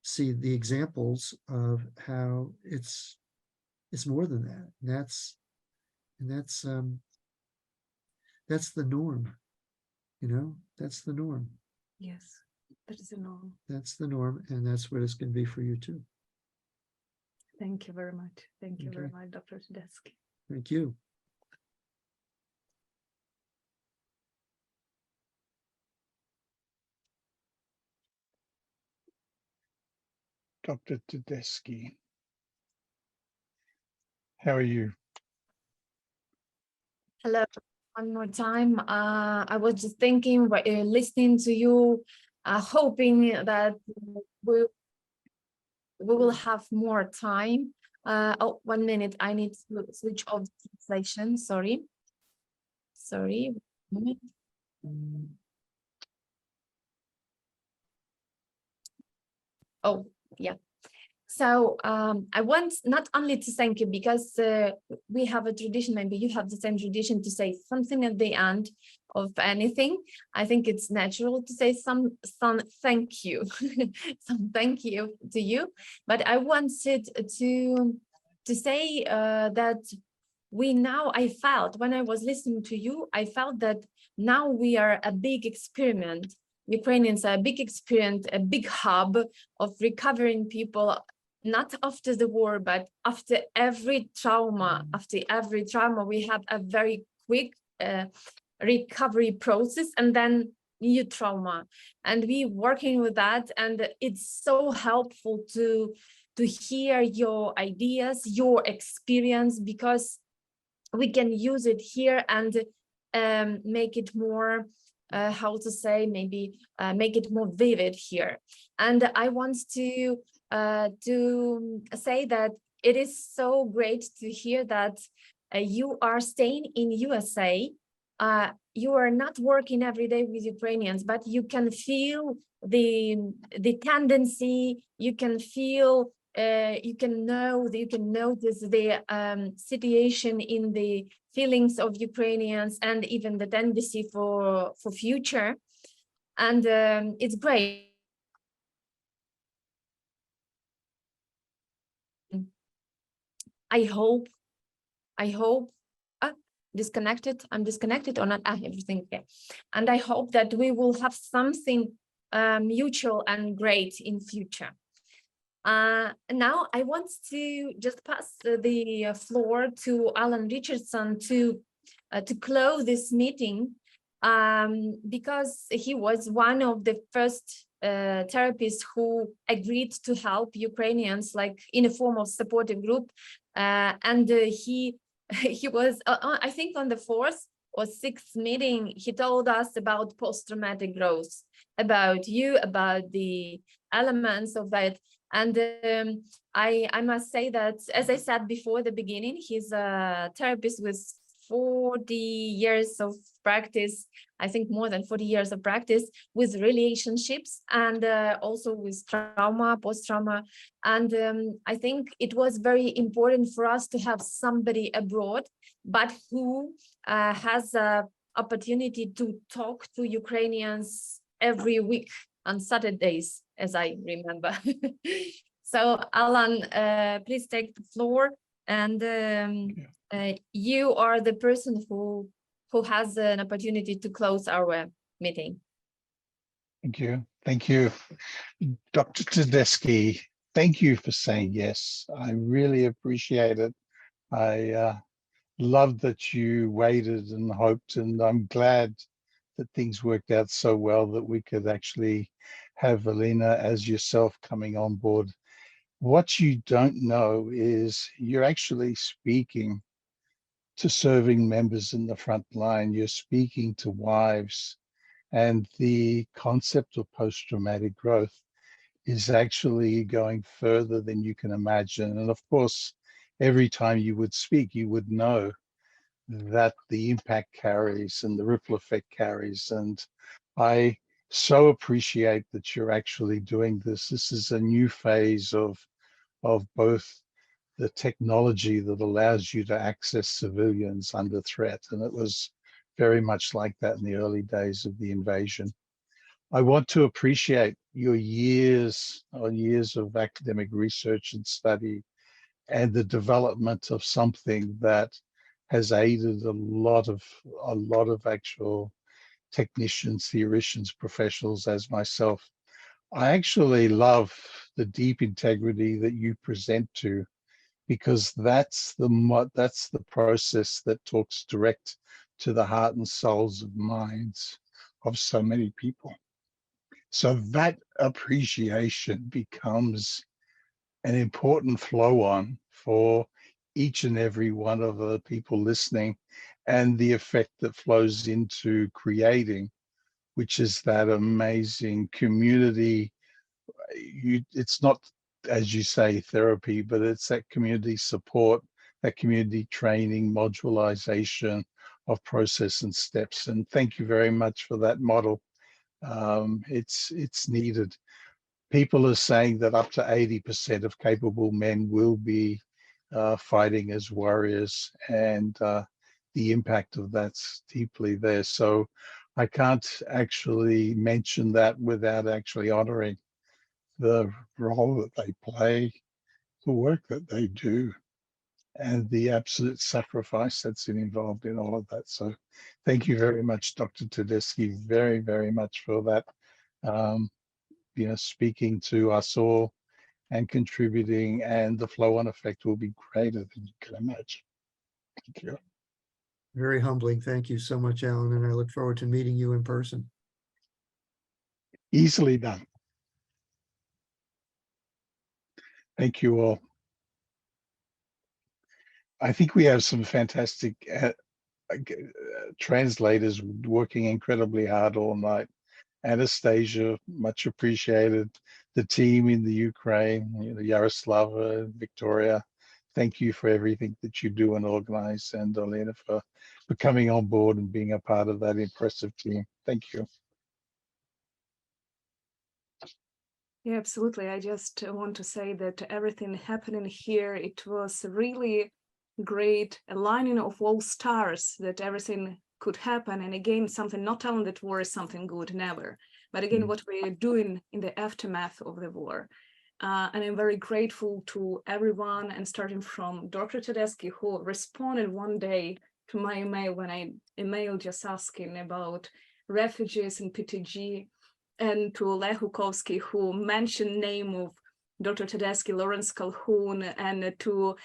see the examples of how it's more than that. And that's the norm. That's the norm. Yes, that is a norm. That's the norm, and that's what it's going to be for you too. Thank you very much. Thank you very Okay. much, Dr. Tedeschi. Thank you. Dr. Tedeschi, how are you? Hello, one more time. I was just thinking, listening to you, hoping that we will have more time. Oh, 1 minute. I need to switch off the translation. Sorry. 1 minute. Oh, yeah. So I want not only to thank you, because we have a tradition, maybe you have the same tradition, to say something at the end of anything. I think it's natural to say some thank you, some thank you to you. But I wanted to say that I felt when I was listening to you, I felt that now we are a big experiment. Ukrainians are a big experiment, a big hub of recovering people, not after the war, but after every trauma. After every trauma, we have a very quick recovery process, and then new trauma. And we working with that, and it's so helpful to hear your ideas, your experience, because we can use it here and make it more how to say, maybe make it more vivid here. And I want to say that it is so great to hear that you are staying in USA. You are not working every day with Ukrainians, but you can feel the tendency. You can feel. You can notice the situation in the feelings of Ukrainians, and even the tendency for future. And it's great. I hope disconnected. I'm disconnected or not? Everything okay. And I hope that we will have something mutual and great in future. Now I want to just pass the floor to Alan Richardson to close this meeting, because he was one of the first therapists who agreed to help Ukrainians, like in a form of supportive group, and he was I think on the 4th or 6th meeting, he told us about post-traumatic growth, about you, about the elements of that. And I must say that, as I said before the beginning, he's a therapist with 40 years of practice, I think more than 40 years of practice with relationships, and also with trauma, post-trauma. And I think it was very important for us to have somebody abroad, but who has an opportunity to talk to Ukrainians every week on Saturdays, as I remember. So Alan, please take the floor, and you are the person who has an opportunity to close our meeting. Thank you. Thank you. Dr. Tedeschi, thank you for saying yes. I really appreciate it. I love that you waited and hoped, and I'm glad that things worked out so well that we could actually have OLENA as yourself coming on board. What you don't know is you're actually speaking to serving members in the front line. You're speaking to wives, and the concept of post-traumatic growth is actually going further than you can imagine. And of course, every time you would speak, you would know that the impact carries and the ripple effect carries. And I so appreciate that you're actually doing this. This is a new phase of both the technology that allows you to access civilians under threat. And it was very much like that in the early days of the invasion. I want to appreciate your years on years of academic research and study and the development of something that has aided a lot of actual technicians, theoreticians, professionals as myself. I actually love the deep integrity that you present to, because that's the process that talks direct to the heart and souls of minds of so many people. So that appreciation becomes an important flow on for each and every one of the people listening, and the effect that flows into creating, which is that amazing community. It's not, as you say, therapy, but it's that community support, that community training, modularization of process and steps. And thank you very much for that model. It's needed. People are saying that up to 80% of capable men will be fighting as warriors, and the impact of that's deeply there. So I can't actually mention that without actually honoring the role that they play, the work that they do, and the absolute sacrifice that's involved in all of that. So thank you very much, Dr. Tedeschi, very, very much for that. Speaking to us all and contributing, and the flow-on effect will be greater than you can imagine. Thank you. Very humbling. Thank you so much, Alan, and I look forward to meeting you in person. Easily done. Thank you all. I think we have some fantastic translators working incredibly hard all night. Anastasia, much appreciated. The team in the Ukraine, Yaroslava, Victoria, thank you for everything that you do and organize, and OLENA for coming on board and being a part of that impressive team. Thank you. Yeah, absolutely. I just want to say that everything happening here, it was really great aligning of all stars, that everything could happen. And again, something not only that war is something good, never, but again, what we're doing in the aftermath of the war. And I'm very grateful to everyone, and starting from Dr. Tedeschi, who responded one day to my email when I emailed just asking about refugees and PTG, and to Lech Hukovsky, who mentioned name of Dr. Tedeschi, Lawrence Calhoun, and to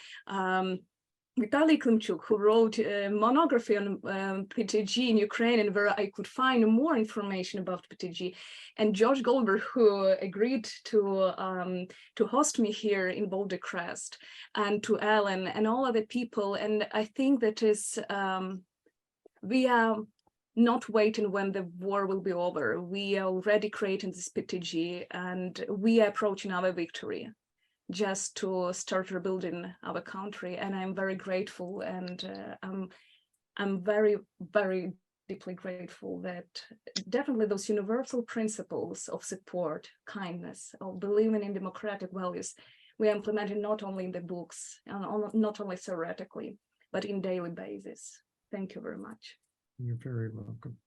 Vitaly Klimchuk, who wrote a monography on PTG in Ukraine, and where I could find more information about PTG, and George Goldberg, who agreed to host me here in Boulder Crest, and to Alan and all other people. And I think that is we are not waiting when the war will be over. We are already creating this PTG, and we are approaching our victory, just to start rebuilding our country. And I'm very grateful, and I'm very, very deeply grateful that definitely those universal principles of support, kindness, of believing in democratic values, we are implementing not only in the books, and not only theoretically, but in daily basis. Thank you very much. You're very welcome.